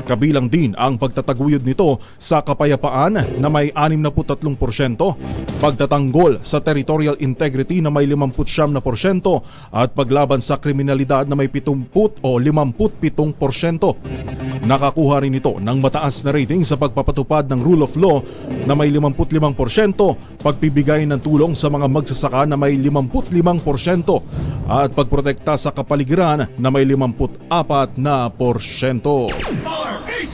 Kabilang din ang pagtataguyod nito sa kapayapaan na may 63%, pagtatanggol sa territorial integrity na may 57% at paglaban sa kriminalidad na may 57%. Nakakuha rin ito ng mataas na rating sa pagpapatupad ng rule of law na may 55%, pagbibigay ng tulong sa mga magsasaka na may 55% at pagprotekta sa kapaligiran na may 54%.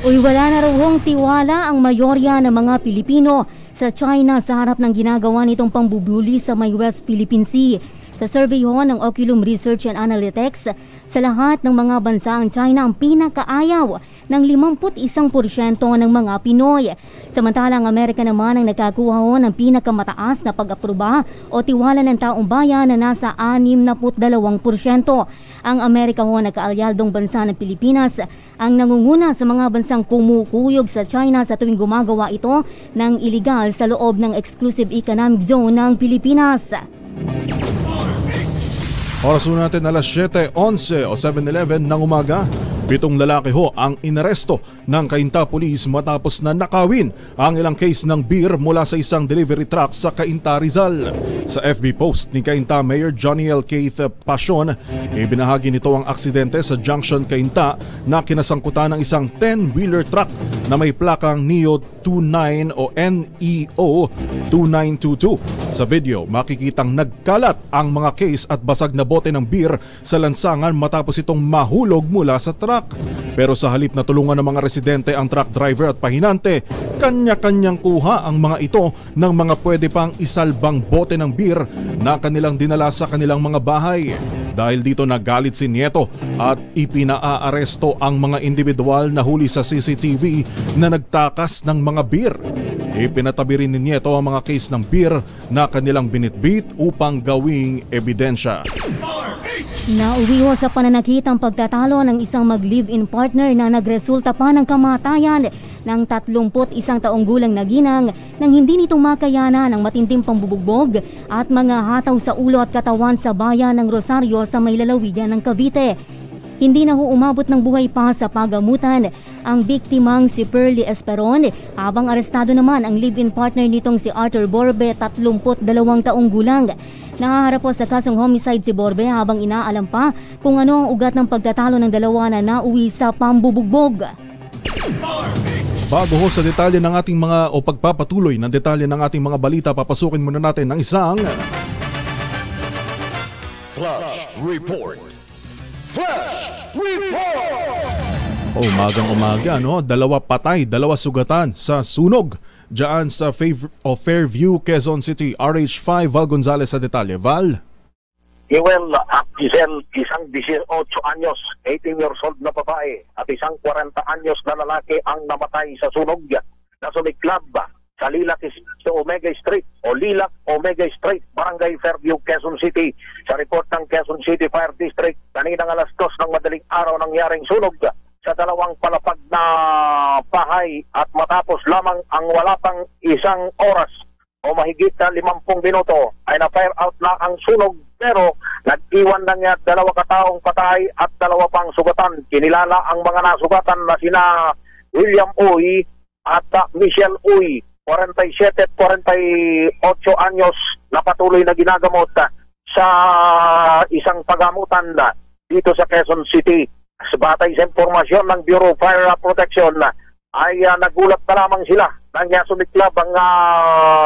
Uy, wala na rawong tiwala ang mayorya ng mga Pilipino sa China sa harap ng ginagawa nitong pambubuli sa may West Philippine Sea. Sa survey ho ng Oculum Research and Analytics, sa lahat ng mga bansa ang China ang pinakaayaw ng 51% ng mga Pinoy. Samantalang ang Amerika naman ang nakakuha ho ng pinakamataas na pag-aproba o tiwala ng taong bayan na nasa 62%. Ang Amerika ho nagkaalyaldong bansa ng Pilipinas ang nangunguna sa mga bansang kumukuyog sa China sa tuwing gumagawa ito ng iligal sa loob ng exclusive economic zone ng Pilipinas. Oras mo natin alas 7:11 o 7:11 ng umaga. 7 lalaki ho ang inaresto ng Cainta Police matapos na nakawin ang ilang case ng beer mula sa isang delivery truck sa Cainta, Rizal. Sa FB post ni Cainta Mayor Johnny L. Keith Passion, ibinahagi nito ang aksidente sa Junction Cainta na kinasangkutan ng isang 10-wheeler truck na may plakang NEO 29 o NEO 2922. Sa video, makikitang nagkalat ang mga case at basag na bote ng beer sa lansangan matapos itong mahulog mula sa truck. Pero sa halip na tulungan ng mga residente ang truck driver at pahinante, kanya-kanyang kuha ang mga ito ng mga pwede pang isalbang bote ng beer na kanilang dinala sa kanilang mga bahay. Dahil dito nagalit si Nieto at ipinaaresto ang mga individual na huli sa CCTV na nagtakas ng mga beer. Ipinatabi rin ni Nieto ang mga case ng beer na kanilang binitbit upang gawing ebidensya. Nauwi ho sa pananakit ang pagtatalo ng isang mag-live-in partner na nagresulta pa ng kamatayan ng 31 taong gulang na ginang nang hindi nito makayana ng matinding pambubugbog at mga hataw sa ulo at katawan sa bayan ng Rosario sa may lalawigan ng Cavite. Hindi na ho umabot ng buhay pa sa pagamutan ang biktimang si Pearly Esperon, habang arestado naman ang live-in partner nitong si Arthur Borbe, 32 taong gulang. Nahaharap po sa kasong homicide si Borbe habang inaalam pa kung ano ang ugat ng pagtatalo ng dalawa na nauwi sa pambubugbog. Bago ho sa detalye ng ating mga o pagpapatuloy ng detalye ng ating mga balita, papasukin muna natin ang isang Flash Report. Flash Report! Umagang-umaga, no? 2 patay, 2 sugatan sa sunog diyan sa Fairview, Quezon City. RH5, Val Gonzalez sa detalye. Val? Joel Giselle, isang 18 anyos, 18 years old na babae at isang 40 anyos na lalaki ang namatay sa sunog na sumiklab sa Lilac Omega Street o Lilac Omega Street, Barangay Fairview, Quezon City. Sa report ng Quezon City Fire District, kaninang alas 2 ng madaling araw nangyaring sunog sa 2 palapag na bahay at matapos lamang ang wala pang 1 oras o mahigit na 50 minuto ay na-fire out na ang sunog, pero nag-iwan na nga 2 kataong patay at 2 pang sugatan. Kinilala ang mga nasugatan na sina William Uy at Michelle Uy, 47 at 48 anyos, na patuloy na ginagamot sa isang pagamutan dito sa Quezon City. Sa batay sa impormasyon ng Bureau of Fire Protection ay nagulat na lamang sila nang sumiklab ang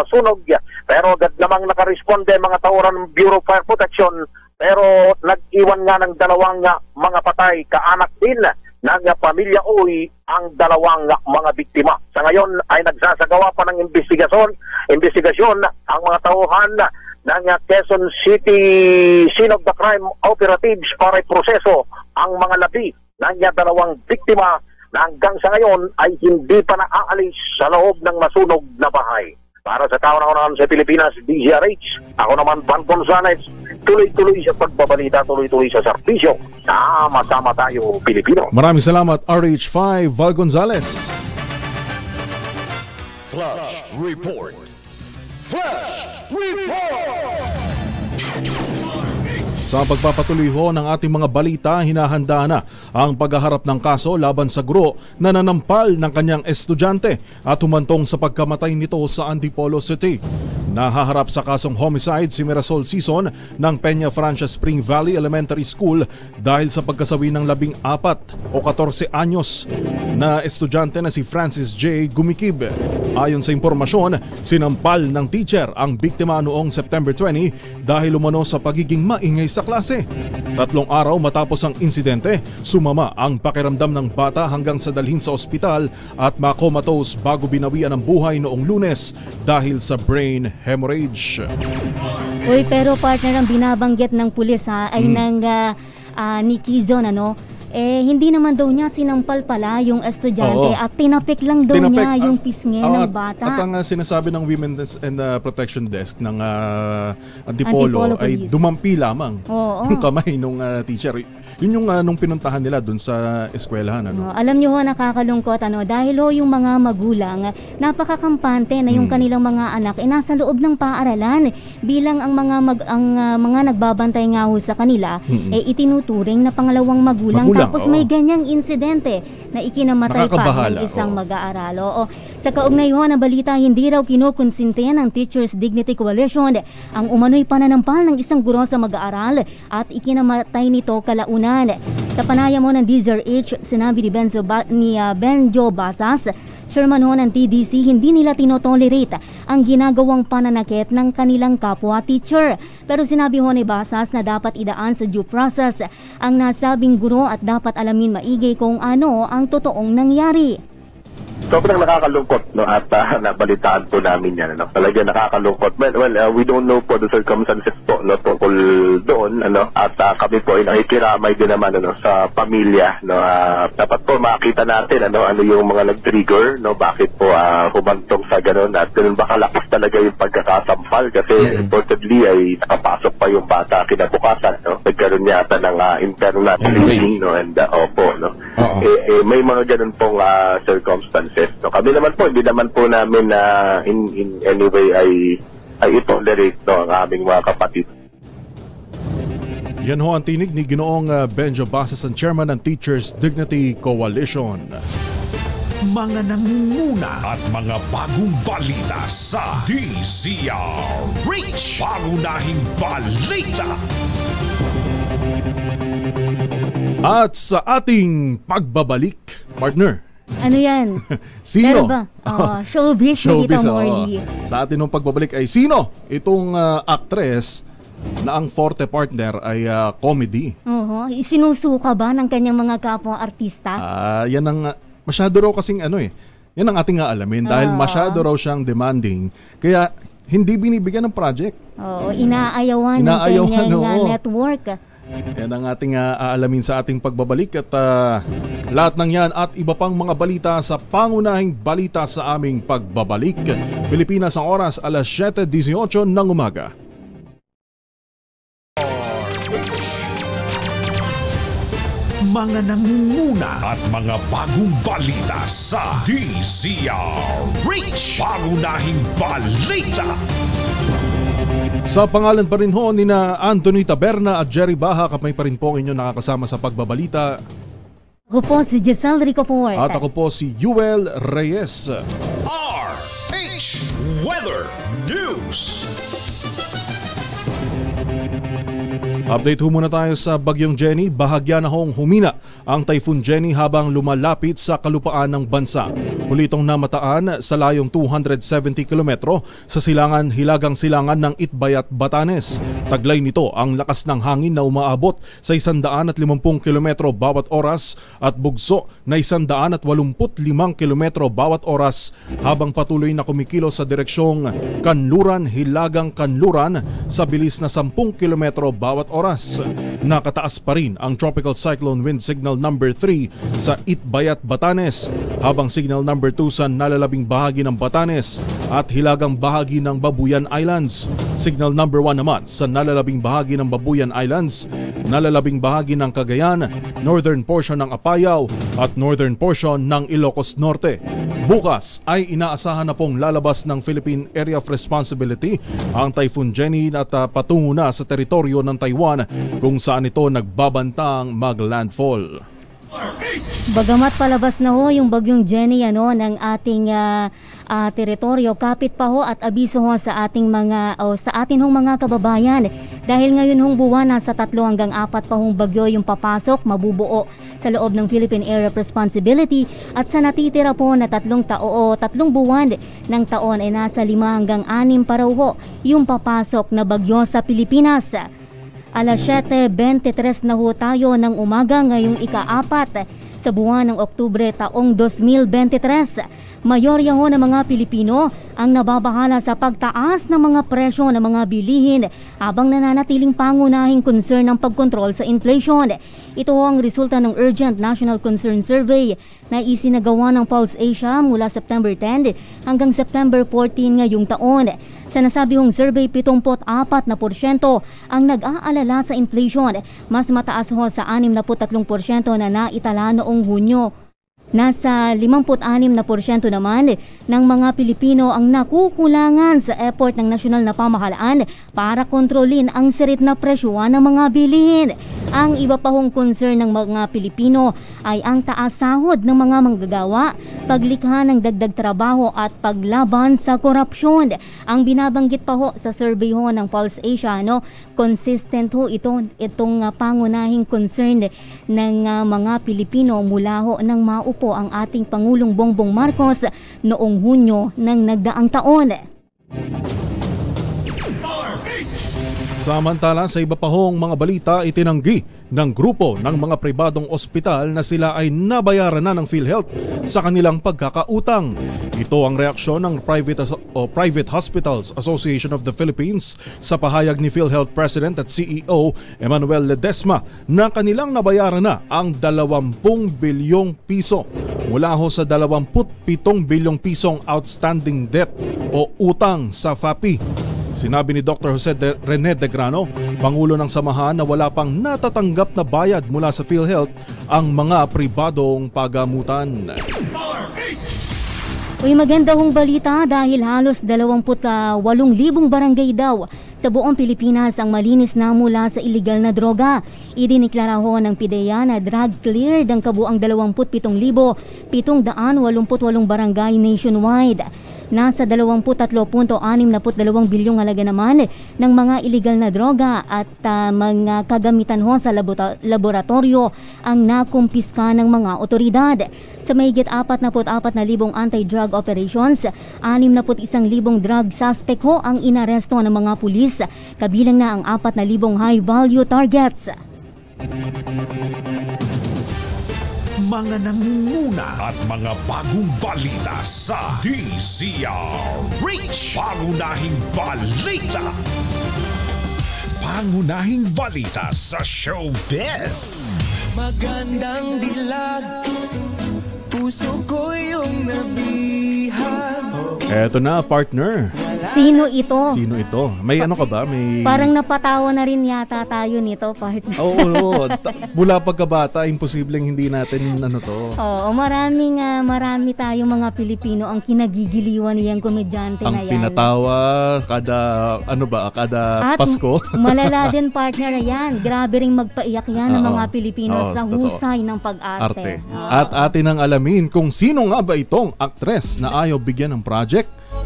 sunog, pero agad namang nakaresponde mga tauran ng Bureau of Fire Protection, pero nag-iwan nga ng 2 mga patay. Kaanak din ng pamilya Uy ang 2 mga biktima. Sa ngayon ay nagsasagawa pa ng investigasyon ang mga tauhan ng Quezon City Scene of the Crime Operatives para proseso ang mga labi ng 2 biktima na hanggang sa ngayon ay hindi pa naaalis sa loob ng nasunog na bahay. Para sa kauna-unahan sa Pilipinas, DZRH, ako naman Van Gonzalez, tuloy-tuloy sa pagbabalita, tuloy-tuloy sa serbisyo. Sama-sama tayo, Pilipino. Maraming salamat, RH5 Val Gonzales. Flash Report. Flash Report! Sa pagpapatuloy ho ng ating mga balita, hinahanda na ang paghaharap ng kaso laban sa guro na nanampal ng kanyang estudyante at humantong sa pagkamatay nito sa Antipolo City. Nahaharap sa kasong homicide si Mirasol Sison ng Peña Francia Spring Valley Elementary School dahil sa pagkasawi ng 14 o 14 anyos na estudyante na si Francis J. Gumikib. Ayon sa impormasyon, sinampal ng teacher ang biktima noong September 20 dahil umano sa pagiging maingay sa klase. 3 araw matapos ang insidente, sumama ang pakiramdam ng bata hanggang sa dalhin sa ospital at makomatose bago binawian ng buhay noong Lunes dahil sa brain hemorrhage. Uy, pero partner, ang binabanggit ng pulis ay ng ni Quezon, hindi naman daw niya sinampal pala yung estudyante at tinapik lang daw niya yung pisngi ng bata. At ang sinasabi ng Women's and Protection Desk ng Antipolo ay dumampi lamang yung kamay nung teacher. Yun yung nung pinuntahan nila dun sa eskwelahan. Alam nyo ho, nakakalungkot dahil yung mga magulang napakakampante na yung kanilang mga anak nasa loob ng paaralan bilang ang mga nagbabantay nga ho sa kanila itinuturing na pangalawang magulang. Tapos may ganyang insidente na ikinamatay pa ng isang mag-aaral. Sa kaugnay ho na balita, hindi raw kinukonsinti ng Teachers Dignity Coalition ang umano'y pananampal ng isang guro sa mag-aaral at ikinamatay nito kalaunan. Sa panayam mo ng DZRH, sinabi ni Benjo Basas, chairman ho ng TDC, hindi nila tinotolerate ang ginagawang pananakit ng kanilang kapwa teacher. Pero sinabi ho ni Basas na dapat idaan sa due process ang nasabing guro at dapat alamin maigi kung ano ang totoong nangyari. Sobrang nakakalungkot at nabalitaan po namin yan. Talaga nakakalungkot. Well, we don't know po the circumstances po tungkol doon. At kami po ay nakikiramay din naman sa pamilya. Dapat po makita natin ano yung mga nag-trigger. Bakit po humantong sa gano'n at gano'n ba kalakas talaga yung pagkakasampal. Kasi reportedly ay nakapasok pa yung bata kinabukasan. Nagkaroon yata ng internal bleeding. And may mga gano'n pong circumstances. Kami naman po, hindi naman po namin in any way ay itolerate ang aming mga kapatid. Yan ho ang tinig ni Ginoong Benjo Basas, ang chairman ng Teachers Dignity Coalition. Mga nangunguna at mga bagong balita sa DZRH. Pangunahing balita. At sa ating pagbabalik, partner, ano yan? Sino? Showbiz ni Tita Morley. Sa atin nung pagbabalik ay sino? Itong actress na ang forte partner ay comedy. Isinusuka ba ng kanyang mga kapwa-artista? Yan ang masyado raw kasing yan ang ating alamin dahil masyado raw siyang demanding. Kaya hindi binibigyan ng project. Inaayawan ng kanyang network. Yan ang ating aalamin sa ating pagbabalik at lahat ng yan at iba pang mga balita sa pangunahing balita sa aming pagbabalik. Pilipinas ang oras, alas 7:18 ng umaga. Mga nangunguna at mga bagong balita sa DZRH. Pangunahing balita. Sa pangalan pa rin ho ni na Anthony Taberna at Jerry Baha, kamay pa rin po ang inyong nakakasama sa pagbabalita. Ako po si Giselle Ricoport. At ako po si Yuel Reyes. RH Weather News. Update ho muna tayo sa Bagyong Jenny. Bahagya na hong humina ang Typhoon Jenny habang lumalapit sa kalupaan ng bansa. Huli itong namataan sa layong 270 kilometro sa hilagang silangan ng Itbayat, Batanes. Taglay nito ang lakas ng hangin na umaabot sa 150 kilometro bawat oras at bugso na 185 kilometro bawat oras habang patuloy na kumikilo sa direksyong Kanluran, Hilagang Kanluran sa bilis na 10 kilometro bawat oras oras. Nakataas pa rin ang Tropical Cyclone Wind Signal number 3 sa Itbayat, Batanes, habang Signal number 2 sa nalalabing bahagi ng Batanes at hilagang bahagi ng Babuyan Islands. Signal number 1 naman sa nalalabing bahagi ng Babuyan Islands, nalalabing bahagi ng Cagayan, northern portion ng Apayao at northern portion ng Ilocos Norte. Bukas ay inaasahan na pong lalabas ng Philippine Area of Responsibility ang Typhoon Jenny at patungo na sa teritoryo ng Taiwan kung saan ito nagbabantang mag-landfall. Bagamat palabas na ho yung bagyong Jenny ng ating teritoryo, kapit pa ho at abiso ho sa ating sa atin hong mga kababayan dahil ngayon hong buwan nasa 3 hanggang 4 pa hong bagyo yung papasok, mabubuo sa loob ng Philippine Area of Responsibility at sa natitira po na 3 buwan ng taon ay nasa 5 hanggang 6 pa raw ho yung papasok na bagyo sa Pilipinas. Alas 7:23 na ho tayo ng umaga ngayong ika-4 sa buwan ng Oktubre taong 2023. Mayorya ho ng mga Pilipino ang nababahala sa pagtaas ng mga presyo ng mga bilihin habang nananatiling pangunahing concern ng pagkontrol sa inflation. Ito ho ang resulta ng Urgent National Concern Survey na isinagawa ng Pulse Asia mula September 10 hanggang September 14 ngayong taon. Sa nasabihong survey, 74% ang nag-aalala sa inflation, mas mataas ho sa 63% na naitala noong Hunyo. Nasa 56% naman ng mga Pilipino ang nakukulangan sa effort ng nasyonal na pamahalaan para kontrolin ang serit na presyuhan ng mga bilihin. Ang iba pa hong concern ng mga Pilipino ay ang taas sahod ng mga manggagawa, paglikha ng dagdag trabaho at paglaban sa korupsyon. Ang binabanggit pa ho sa survey ho ng Pulse Asia, consistent ho itong pangunahing concern ng mga Pilipino mula ho nang maupo ang ating Pangulong Bongbong Marcos noong Hunyo ng nagdaang taon. Samantala sa iba pa hong mga balita, itinanggi ng grupo ng mga pribadong ospital na sila ay nabayaran na ng PhilHealth sa kanilang pagkakautang. Ito ang reaksyon ng Private Hospitals Association of the Philippines sa pahayag ni PhilHealth President at CEO Emmanuel Ledesma na kanilang nabayaran na ang 20 bilyong piso mula ho sa 27 bilyong pisong outstanding debt o utang sa FAPI. Sinabi ni Dr. Jose Rene De Grano, Pangulo ng Samahan, na wala pang natatanggap na bayad mula sa PhilHealth ang mga pribadong pagamutan. Uy, maganda hong balita dahil halos 28,000 barangay daw sa buong Pilipinas ang malinis na mula sa illegal na droga. Idiniklara ho ng PIDEA na drug cleared ang kabuang 27,788 barangay nationwide. Nasa 23.62 bilyong halaga naman ng mga illegal na droga at mga kagamitan ho sa laboratorio ang nakumpiska ng mga otoridad. Sa mahigit 44,000 anti-drug operations, 61,000 drug suspect ho ang inaresto ng mga pulis, kabilang na ang 4,000 high-value targets. Mga nangunguna at mga bagong balita sa DZRH. Pangunahing balita. Pangunahing balita sa showbiz. Magandang dilag, puso ko yung nabihag. Eto na, partner. Sino ito? Sino ito? May ano ka ba? May... Parang napatawa na rin yata tayo nito, partner. Oo. Mula pagkabata, imposibleng hindi natin to. Oo, marami tayong mga Pilipino ang kinagigiliwan niyang komedyante na yan. Ang pinatawa kada at Pasko. Malala din, partner, yan. Grabe ring magpaiyak yan ng mga Pilipino sa husay ng pag-arte. At atin ang alamin kung sino nga ba itong aktres na ayaw bigyan ng project.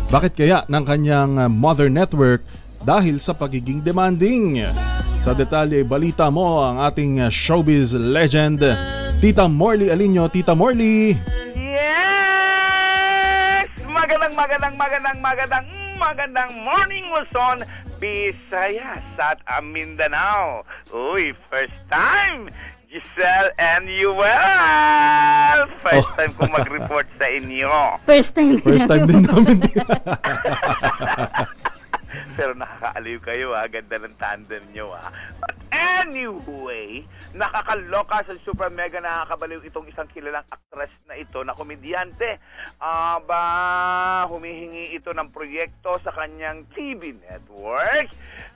Bakit kaya ng kanyang mother network dahil sa pagiging demanding? Sa detalye, balita mo ang ating showbiz legend, Tita Morley Alinio. Tita Morley! Yes! Magandang morning, Luzon, Visayas at Mindanao. Uy, first time! Giselle and Yuel! First time kong mag-report sa inyo. First time din namin. Pero nakakaaliw kayo ganda ng tandem nyo But anyway, nakakaloka sa super mega nakakabaliw itong isang kilalang actress na ito na komedyante. Humihingi ito ng proyekto sa kanyang TV network.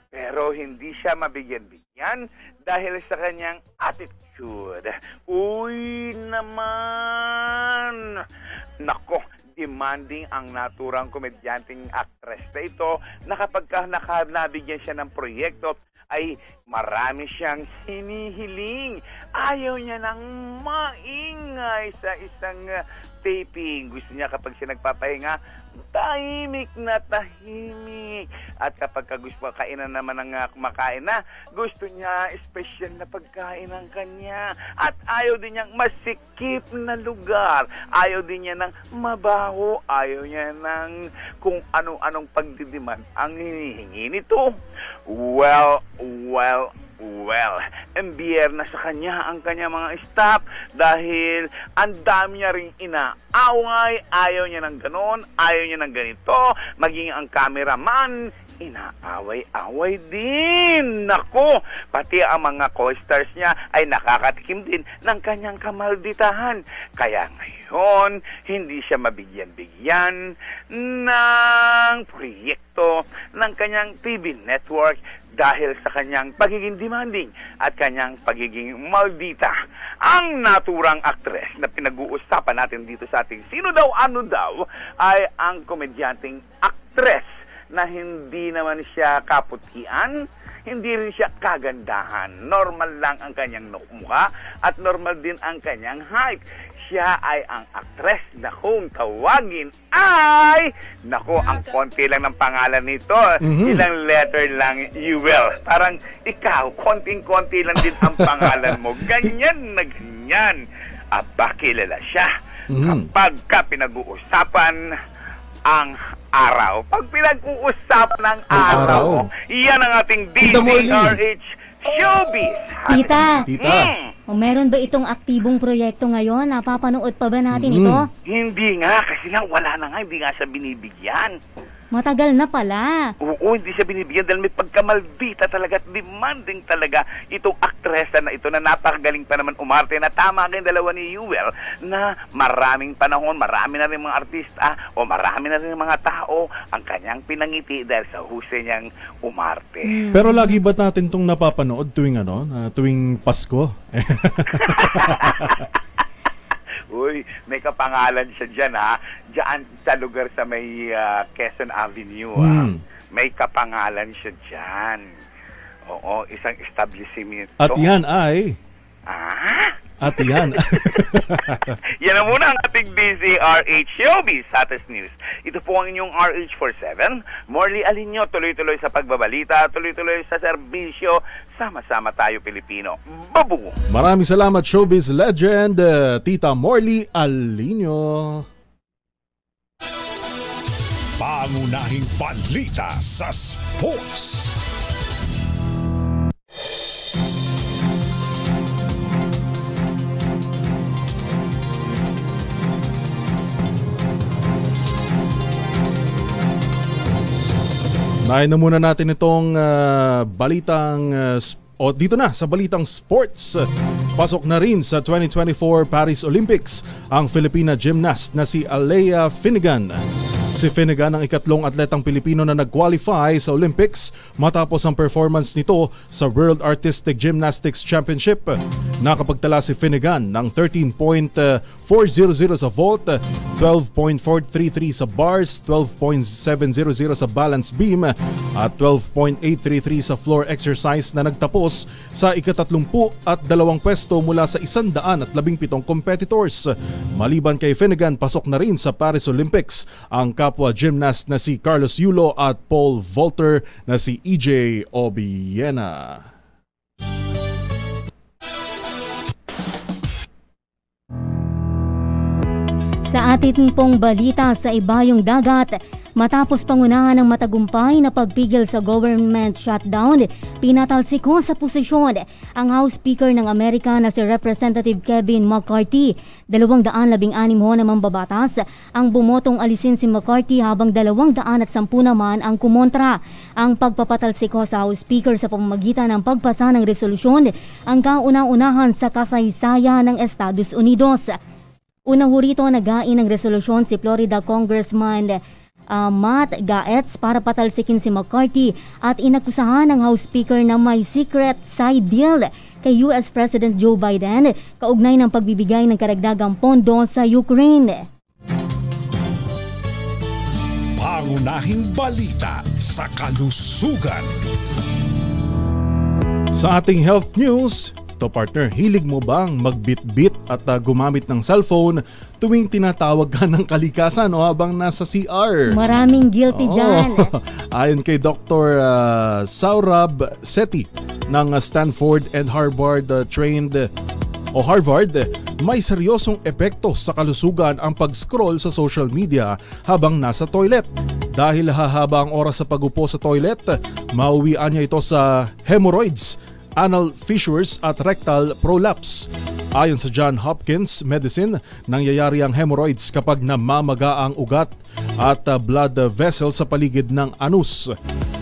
Pero hindi siya mabigyan-bigyan dahil sa kanyang attitude. Uy naman! Nako, demanding ang naturang komedyanteng actress na ito na kapag nabigyan siya ng proyekto ay marami siyang hinihiling. Ayaw niya nang maingay sa isang taping. Gusto niya kapag siya nagpapahinga, tahimik na tahimik. At kapag gusto kainan naman ng kumakain na, gusto niya special na pagkain ng kanya. At ayaw din niyang masikip na lugar. Ayaw din niya ng mabaho. Ayaw niya ng kung ano-anong pagdidiman ang hinihingi nito. Well, embiyer na sa kanya ang kanya mga staff dahil ang dami niya ring inaaway, ayaw niya ng ganon, ayaw niya ng ganito, maging ang cameraman, inaaway-away din. Nako, pati ang mga co-stars niya ay nakakatikim din ng kanyang kamalditahan. Kaya ngayon, hindi siya mabigyan-bigyan ng proyekto ng kanyang TV network dahil sa kanyang pagiging demanding at kanyang pagiging maldita. Ang naturang aktres na pinag-uusapan natin dito sa ating Sino Daw Ano Daw ay ang komedyanteng aktres na hindi naman siya kaputian, hindi rin siya kagandahan. Normal lang ang kanyang mukha at normal din ang kanyang height. Siya ay ang aktres na kung tawagin ay, nako, ang konti lang ng pangalan nito. Ilang letter lang, Yuel. Parang ikaw, konting-konti lang din ang pangalan mo. Ganyan na ganyan. Aba, kilala siya. Kapag pinag-uusapan ang araw. Pag pinag-uusap ng araw, yan ang ating DZRH Showbiz. Tita. Meron ba itong aktibong proyekto ngayon? Napapanood pa ba natin ito? Hindi nga, kasi nga wala na nga, hindi nga siya binibigyan. Matagal na pala. Oo, hindi siya binibigyan dahil may pagkamaldita talaga at demanding talaga itong aktresa na ito na napakagaling pa naman umarte na tama kayong dalawa ni Yuel na maraming panahon, marami na rin mga artista o marami na rin mga tao ang kanyang pinangiti dahil sa husay niyang umarte. Pero lagi ba natin itong napapanood tuwing tuwing Pasko? Uy, may kapangalan siya dyan Diyan sa lugar sa may Quezon Avenue May kapangalan siya dyan. Oo, isang establishment. At yan ay... At yan. Yan na muna ang ating DZRH Showbiz Status News. Ito po ang inyong RH47. Morley Alinyo, tuloy-tuloy sa pagbabalita, tuloy-tuloy sa serbisyo. Sama-sama tayo Pilipino. Babu! Maraming salamat Showbiz Legend, Tita Morley Alinyo. Pangunahing balita sa sports. Nahin na muna natin itong balitang dito na sa balitang sports. Pasok na rin sa 2024 Paris Olympics ang Filipina gymnast na si Alea Finnegan. Si Finnegan ang ikatlong atletang Pilipino na nag-qualify sa Olympics matapos ang performance nito sa World Artistic Gymnastics Championship. Nakapagtala si Finnegan ng 13.400 sa vault, 12.433 sa bars, 12.700 sa balance beam at 12.833 sa floor exercise na nagtapos sa ika-32 pwesto mula sa 117 competitors. Maliban kay Finnegan, pasok na rin sa Paris Olympics ang kapwa gymnast na si Carlos Yulo at pole vaulter na si EJ Obiena. Sa atin pong balita sa ibayong dagat, Matapos pangunahan ng matagumpay na pagpigil sa government shutdown, pinatalsiko sa posisyon ang House Speaker ng Amerika na si Representative Kevin McCarthy. 216 na mambabatas ang bumotong alisin si McCarthy habang 210 naman ang kumontra. Ang pagpapatalsiko sa House Speaker sa pamamagitan ng pagpasa ng resolusyon ang kauna-unahan sa kasaysayan ng Estados Unidos. Una ho rito nagain ng resolusyon si Florida Congressman Matt Gaetz para patalsikin si McCarthy at inakusahan ng House Speaker na may secret side deal kay US President Joe Biden kaugnay ng pagbibigay ng karagdagang pondo sa Ukraine. Pangunahing balita sa kalusugan. Sa ating health news, to partner, hilig mo bang magbitbit at gumamit ng cellphone tuwing tinatawag ka ng kalikasan o habang nasa CR? Maraming guilty dyan. Ayon kay Dr. Saurabh Sethi ng Stanford and Harvard Harvard, may seryosong epekto sa kalusugan ang pag-scroll sa social media habang nasa toilet. Dahil hahaba ang oras sa pag-upo sa toilet, mauwian niya ito sa hemorrhoids, anal fissures at rectal prolapse. Ayon sa Johns Hopkins Medicine, nangyayari ang hemorrhoids kapag namamaga ang ugat at blood vessel sa paligid ng anus.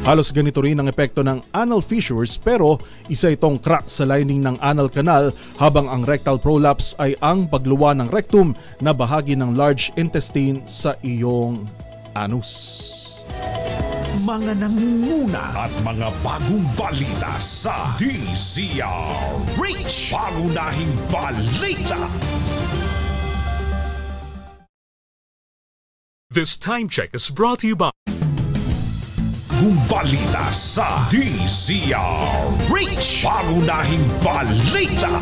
Halos ganito rin ang epekto ng anal fissures pero isa itong crack sa lining ng anal canal, habang ang rectal prolapse ay ang pagluwa ng rectum na bahagi ng large intestine sa iyong anus. Mga nangunguna at mga bagong balita sa DZRH. Pangunahing balita. This time check is brought to you by balita sa DZRH. Pangunahing balita.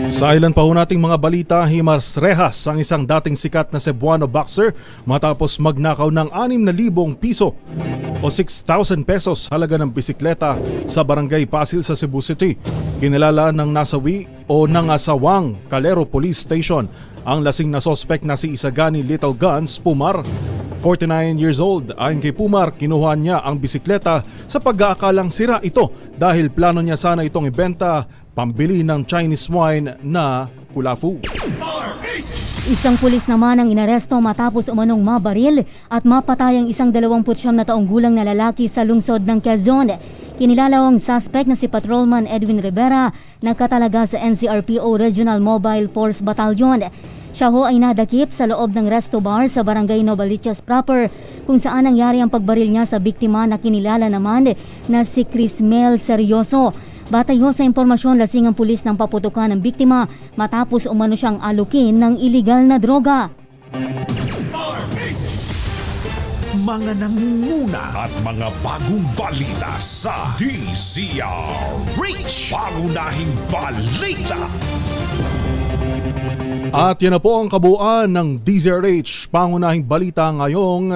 Sa ilan pa ho nating mga balita, Himars Rehas, ang isang dating sikat na Cebuano boxer, matapos magnakaw ng 6,000 piso o 6,000 pesos halaga ng bisikleta sa Barangay Pasil sa Cebu City. Kinilala ng nasawi o nangasawang Calero Police Station ang lasing na sospek na si Isagani Little Guns Pumar, 49 years old. Ayon kay Pumar, kinuha niya ang bisikleta sa pag-aakalang sira ito dahil plano niya sana itong ibenta pambili ng Chinese wine na kulafu. Isang pulis naman ang inaresto matapos umanong mabaril at mapatay ang isang 29 na taong gulang na lalaki sa lungsod ng Quezon. Kinilala ang suspect na si Patrolman Edwin Rivera na katalaga sa NCRPO Regional Mobile Force Battalion. Siya ho ay nadakip sa loob ng resto bar sa Barangay Novaliches proper, kung saan nangyari ang pagbaril niya sa biktima na kinilala naman na si Crismel Seryoso. Batay ho sa impormasyon, lasing ang pulis ng paputukan ng biktima matapos umano siyang alukin ng iligal na droga. Mga nangunguna at mga bagong balita sa DZRH. Pangunahing balita. At yan na po ang kabuuan ng DZRH Pangunahing Balita ngayong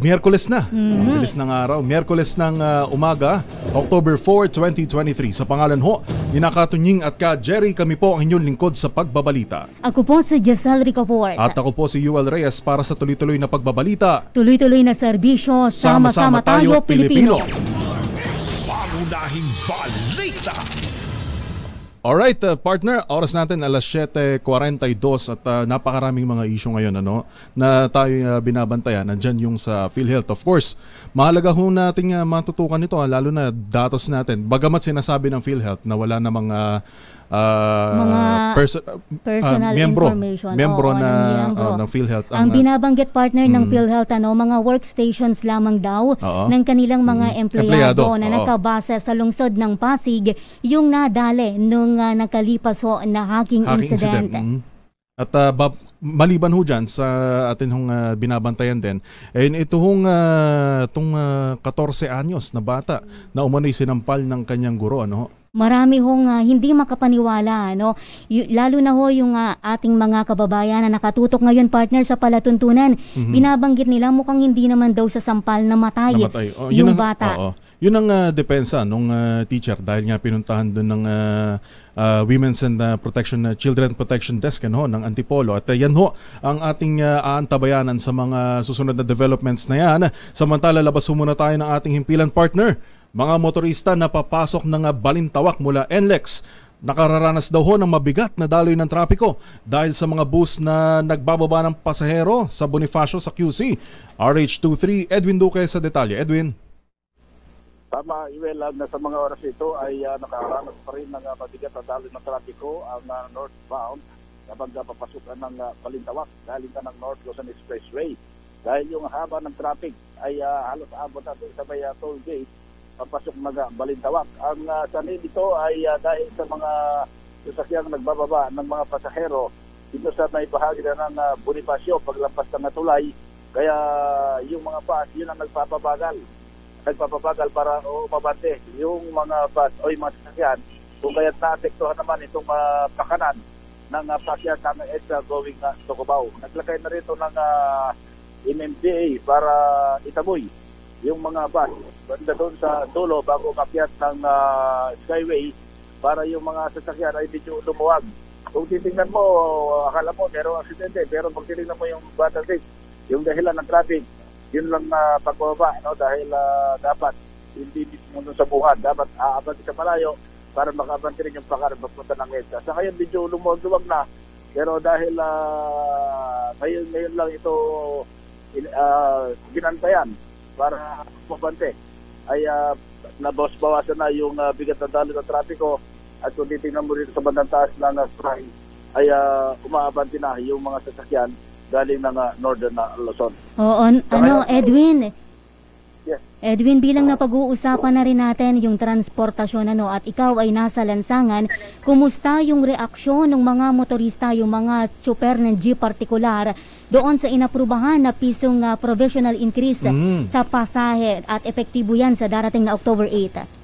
Miyerkules na. Bilis ng araw. Miyerkules ng umaga, October 4, 2023. Sa pangalan ho ni Nakatunying at ka Jerry, kami po ang inyong lingkod sa pagbabalita. Ako po si Jesel Ricoport. At ako po si Yuel Reyes para sa tuloy-tuloy na pagbabalita. Tuloy-tuloy na serbisyo, sama-sama tayo Pilipino. Pangunahing balita. Alright, partner, oras natin alas 7:42 at napakaraming mga issue ngayon na tayo binabantayan. Nandyan yung sa PhilHealth. Of course, mahalaga ho nating matutukan ito, lalo na datos natin. Bagamat sinasabi ng PhilHealth na wala na mga personal information ng PhilHealth. Ang binabanggit partner ng PhilHealth, mga workstations lamang daw ng kanilang mga empleyado na nakabase sa lungsod ng Pasig yung nadali nung nakalipas ho na hacking incident. At maliban ho dyan sa atin hong binabantayan din, ito hong 14 anyos na bata na umano'y sinampal ng kanyang guro. Marami hong hindi makapaniwala, lalo na ho yung ating mga kababayan na nakatutok ngayon partner sa palatuntunan. Binabanggit nila mukhang hindi naman daw sa sampal namatay yung bata. Yun ang depensa nung teacher dahil nga pinuntahan doon ng Women's and Children Protection Desk ng Antipolo. At yan ho ang ating aantabayanan sa mga susunod na developments na yan. Samantala, labas muna tayo ng ating himpilan partner. Mga motorista na papasok ng balintawak mula NLEX. Nakararanas daw ho ng mabigat na daloy ng trapiko dahil sa mga bus na nagbababa ng pasahero sa Bonifacio sa QC. RH23, Edwin Duque sa detalye. Edwin. Tama, Iwel, na sa mga oras ito ay nakaranas pa rin ng mabigat na daloy ng trapiko ang northbound kapag papasukan ng Balintawak galing ka ng North Luzon Expressway. Dahil yung haba ng traffic ay halos abot natin sa may toll gate papasok ng Balintawak. Ang sanay dito ay dahil sa mga sasakyang nagbababa ng mga pasahero dito sa may bahagi na ng Bonifacio paglampas ng tulay. Kaya yung mga bus, yun ang nagpapabagal para mabante yung mga bus o yung mga sasakyan kung kaya't naapektuhan naman itong pakanan ng pasya ng EDSA going to Cubao. Naglagay na rito ng MMDA para itaboy yung mga bus banda doon sa dulo bago kakyat ng Skyway para yung mga sasakyan ay medyo lumuwag. Kung titingnan mo, akala mo merong aksidente, pero pag titingnan mo yung battle rate, yung dahilan ng traffic, yun lang pagbaba, dahil dapat hindi mismo sa buhat, dapat aabanti sa malayo para makabanti rin yung pakar papunta ng EDSA. Sa ngayon, medyo lumuwag na, pero dahil ngayon lang ito ginantayan para mabante, ay nabawasan na yung bigat na daloy ng trapiko at kung titingnan mo rin sa bandang taas ng Spray, ay umaabanti na yung mga sasakyan galing ng Northern Luzon. Oo, Edwin. Yes. Edwin, bilang napag-uusapan na rin natin yung transportasyon at ikaw ay nasa lansangan, kumusta yung reaksyon ng mga motorista, yung mga tsuper ng jeep partikular doon sa inaprubahan na pisong provisional increase sa pasahe at epektibo yan sa darating na October 8?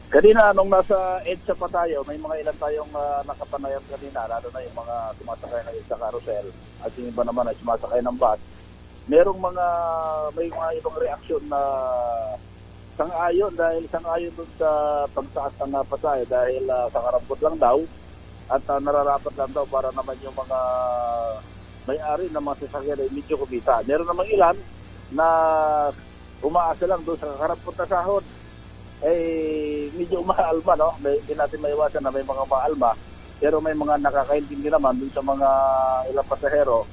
Kanina, nung nasa EDSA pa tayo, may mga ilan tayong nakapanayam kanina, lalo na yung mga sumasakay ng EDSA carousel at yung iba naman ay sumasakay ng bus. May mga ibang reaksyon na sang-ayon dun sa pagtaas ng pasahe dahil sa karampot lang daw at nararapat lang daw para naman yung mga may-ari ng mga sasakyan ay medyo kumita. Meron namang ilan na umaasa lang doon sa karampot na sahod. Medyo umaalma, hindi natin maiwasan na may mga maalma, pero may mga nakakaintindi naman dun sa mga ilang pasahero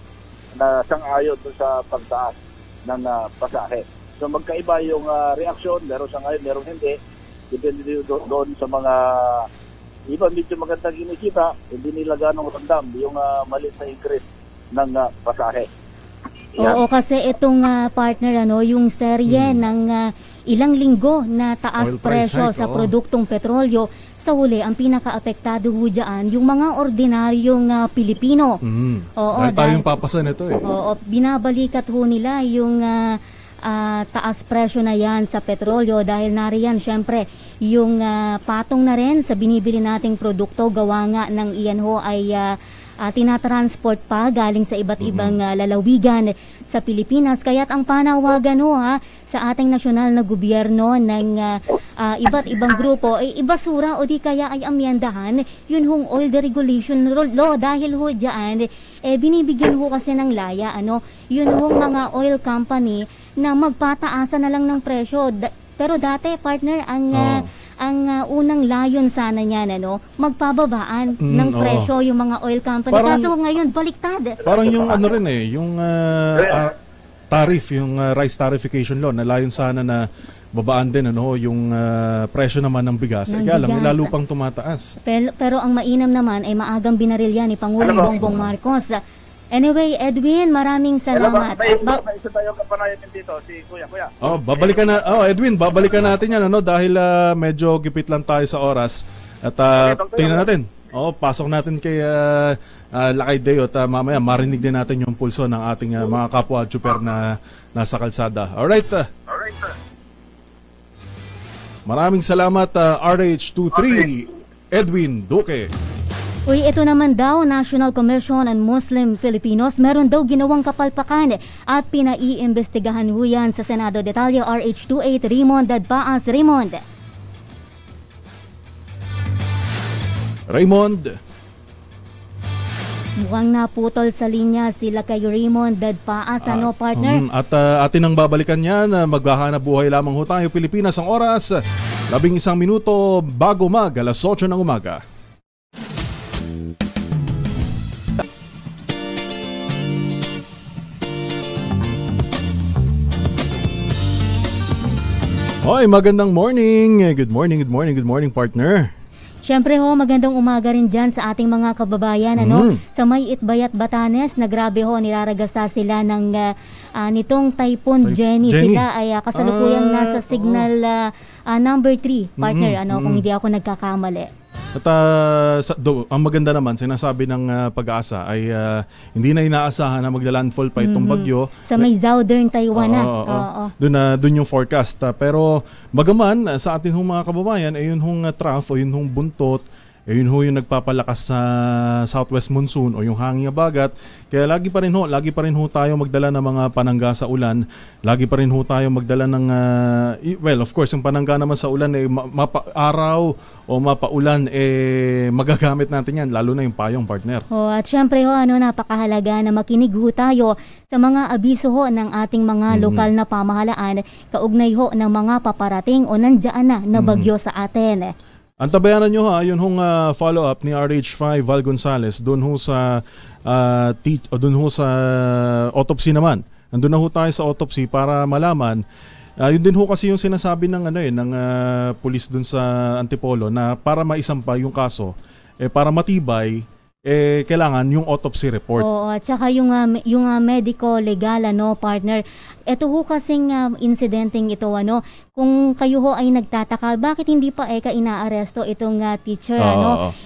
na sang-ayon dun sa pagtaas ng pasahe. So magkaiba yung reaksyon, meron sang-ayon, meron hindi. Depende doon sa mga iba medyo magandang kinikita, hindi nila ganong ramdam yung maliit na increase ng pasahe. Oo, kasi itong partner, yung serye ng ilang linggo na taas presyo sa produktong petrolyo, sa huli, ang pinaka-apektado ho dyan, yung mga ordinaryong Pilipino. Oo, dahil tayong papasa nito Oo, binabalikat ho nila yung taas presyo na yan sa petrolyo dahil nariyan, syempre, yung patong na rin sa binibili nating produkto, gawa nga ng iyan ho ay tinatransport pa galing sa iba't ibang lalawigan sa Pilipinas. Kaya't ang panawagan sa ating nasyonal na gobyerno ng iba't ibang grupo ay ibasura o di kaya ay amyendahan yun hong oil deregulation law dahil ho dyan binibigyan ho kasi ng laya yun hong mga oil company na magpataasan na lang ng presyo. Pero dati, partner, ang unang layon sana niyan, magpababaan ng presyo yung mga oil company. Kaso ngayon, baliktad. Parang yung yung tariff, yung rice tarification law, na layon sana na babaan din yung presyo naman ng bigas. Kaya lang, lalo pang tumataas. Pero ang mainam naman ay maagang binaril yan ni Pangulong Bongbong Marcos. Anyway, Edwin, maraming salamat. May isa tayong kapanayan dito, si Kuya. Babalikan na. Edwin, babalikan natin yan dahil medyo gipit lang tayo sa oras. At tingnan natin. Pasok natin kay Lakay Deo at mamaya marinig din natin yung pulso ng ating mga kapwa tsuper na nasa kalsada. Alright. Maraming salamat RH23 Edwin Duque. Uy, ito naman daw, National Commission on Muslim Filipinos, meron daw ginawang kapalpakan at pinaiimbestigahan huyan sa Senado. Detalye RH28, Raymond Dadpaas. Raymond. Mukhang naputol sa linya sila kay Raymond Dadpaas, partner? At atin ang babalikan yan, maghahanap buhay lamang ho tayo Pilipinas. Ang oras, 11 minuto bago alas 8 ng umaga. Hoy, magandang morning. Good morning, partner. Siyempre magandang umaga rin dyan sa ating mga kababayan. Sa May Itbayat, Batanes, na grabe niraragasa sila ng nitong Typhoon Jenny. Sila ay kasalukuyang nasa signal number 3, partner, kung hindi ako nagkakamali. At ang maganda naman, sinasabi ng pag-asa ay hindi na inaasahan na magla-landfall pa itong bagyo. Sa may southern Taiwan Doon yung forecast. Pero bagaman sa ating mga kababayan, ay yun hong trough o yun hong buntot, yun ho yung nagpapalakas sa southwest monsoon o yung hangin bagat. Kaya lagi pa rin ho tayo magdala ng mga panangga sa ulan. Lagi pa rin ho tayo magdala ng of course yung panangga naman sa ulan mapa-araw o mapa-ulan magagamit natin yan, lalo na yung payong, partner. At syempre napakahalaga na makinig ho tayo sa mga abiso ng ating mga lokal na pamahalaan kaugnay ng mga paparating o nandiyan na bagyo sa atin. Antabayanan nyo yun hong follow-up ni RH5 Val Gonzales doon ho sa autopsy naman. Nandun na ho tayo sa autopsy para malaman. Yun din ho kasi yung sinasabi ng pulis doon sa Antipolo na para maisampa yung kaso, para matibay, kailangan yung autopsy report. Oo, at saka yung medico-legal, partner. Ito ho kasing insidenteng ito, kung kayo ay nagtataka, bakit hindi pa inaaresto itong teacher,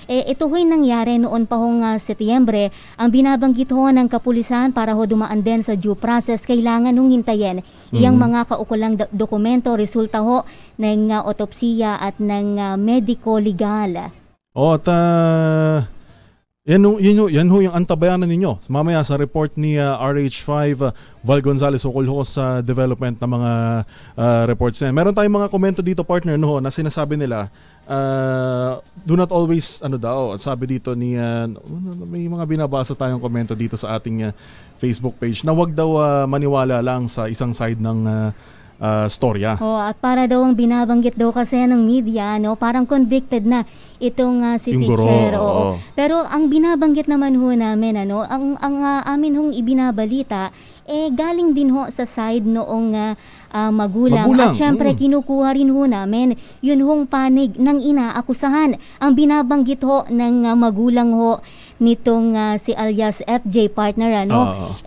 ito ho'y nangyari noon pa Setyembre. Ang binabanggit ng kapulisan para dumaan din sa due process, kailangan nung hintayin iyang mga kaukulang dokumento, resulta ng autopsiya at ng medico-legal. Yan ho yung antabayanan ninyo. Mamaya sa report ni RH5 Val Gonzales ukol sa development ng mga reports niya. Meron tayong mga komento dito, partner, na sinasabi nila, do not always, sabi dito ni, may mga binabasa tayong komento dito sa ating Facebook page na wag daw maniwala lang sa isang side ng storya. At para daw ang binabanggit daw kasi ng media, parang convicted na itong si yung teacher. Guro, Pero ang binabanggit naman namin, ang amin ibinabalita, galing din sa side noong magulang. At syempre kinukuha rin namin yun panig ng inaakusahan. Ang binabanggit ng magulang nitong si alias FJ, partner,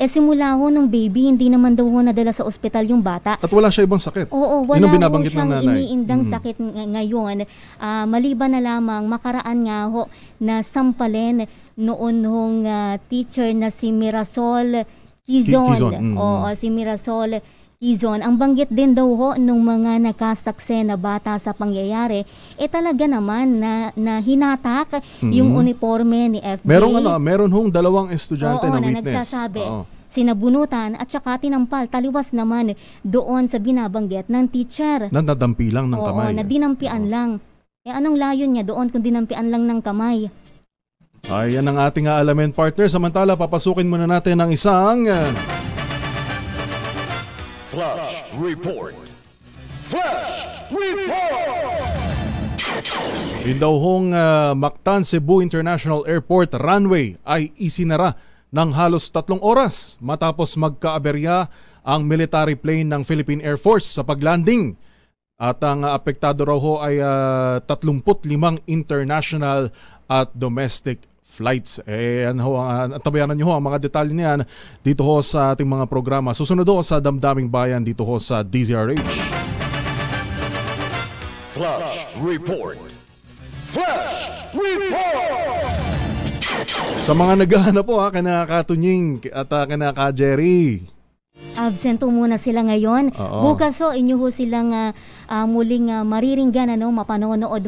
simula nung baby, hindi naman daw nadala sa ospital yung bata. At wala siya ibang sakit. Oo, wala siyang iniindang sakit ngayon. Maliban na lamang makaraan nga na sampalin noon teacher na si Mirasol Quizon. Si Mirasol Quizon. Ang banggit din daw nung mga nakasaksi na bata sa pangyayari, talaga naman na hinatak yung uniforme ni FJ. Meron dalawang estudyante na witness. Nagsasabi. Sinabunutan at saka tinampal, taliwas naman doon sa binabanggit ng teacher. Nadampi lang ng kamay. Na dinampian lang. Anong layon niya doon kung dinampian lang ng kamay? Yan ang ating alamin, partner. Samantala, papasukin muna natin ang isang Flash Report. Yun daw Mactan Cebu International Airport runway ay isinara ng halos 3 oras matapos magkaaberya ang military plane ng Philippine Air Force sa paglanding. At ang apektado raw ay 35 international at domestic flights. Tabayanan nyo ang mga detalye niyan dito sa ating mga programa. Susunod sa Damdaming Bayan dito sa DZRH. Flash Report. Sa mga naghahanap kana Katunying at kana ka Jerry. Absent muna sila ngayon. Bukas inyo silang muling mariringgan mapanonood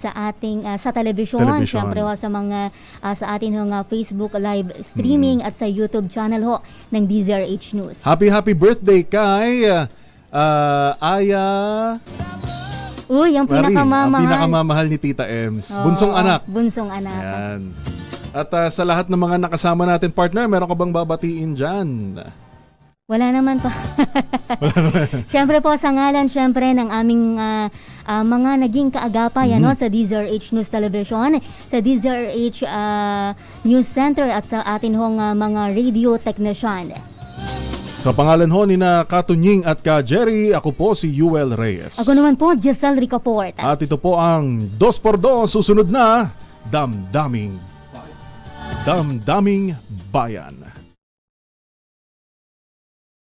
sa ating sa telebisyon, syempre ho sa mga sa ating Facebook live streaming at sa YouTube channel ho ng DZRH News. Happy birthday kay Aya Uy, ang pinakamamahal ni Tita Ems. Bunsong anak. Bunsong anak. Ayan. At sa lahat ng mga nakasama natin, partner, meron ka bang babatiin dyan? Wala naman po. Siyempre po, sa ngalan siyempre ng aming mga naging kaagapay sa DZRH News Television, sa DZRH News Center at sa atin hong mga radio technician. Sa pangalan ho ni na Katunying at ka Jerry, ako po si Yuel Reyes. Ako naman po, Giselle Ricaport. At ito po ang 2x2, susunod na Damdaming Bayan.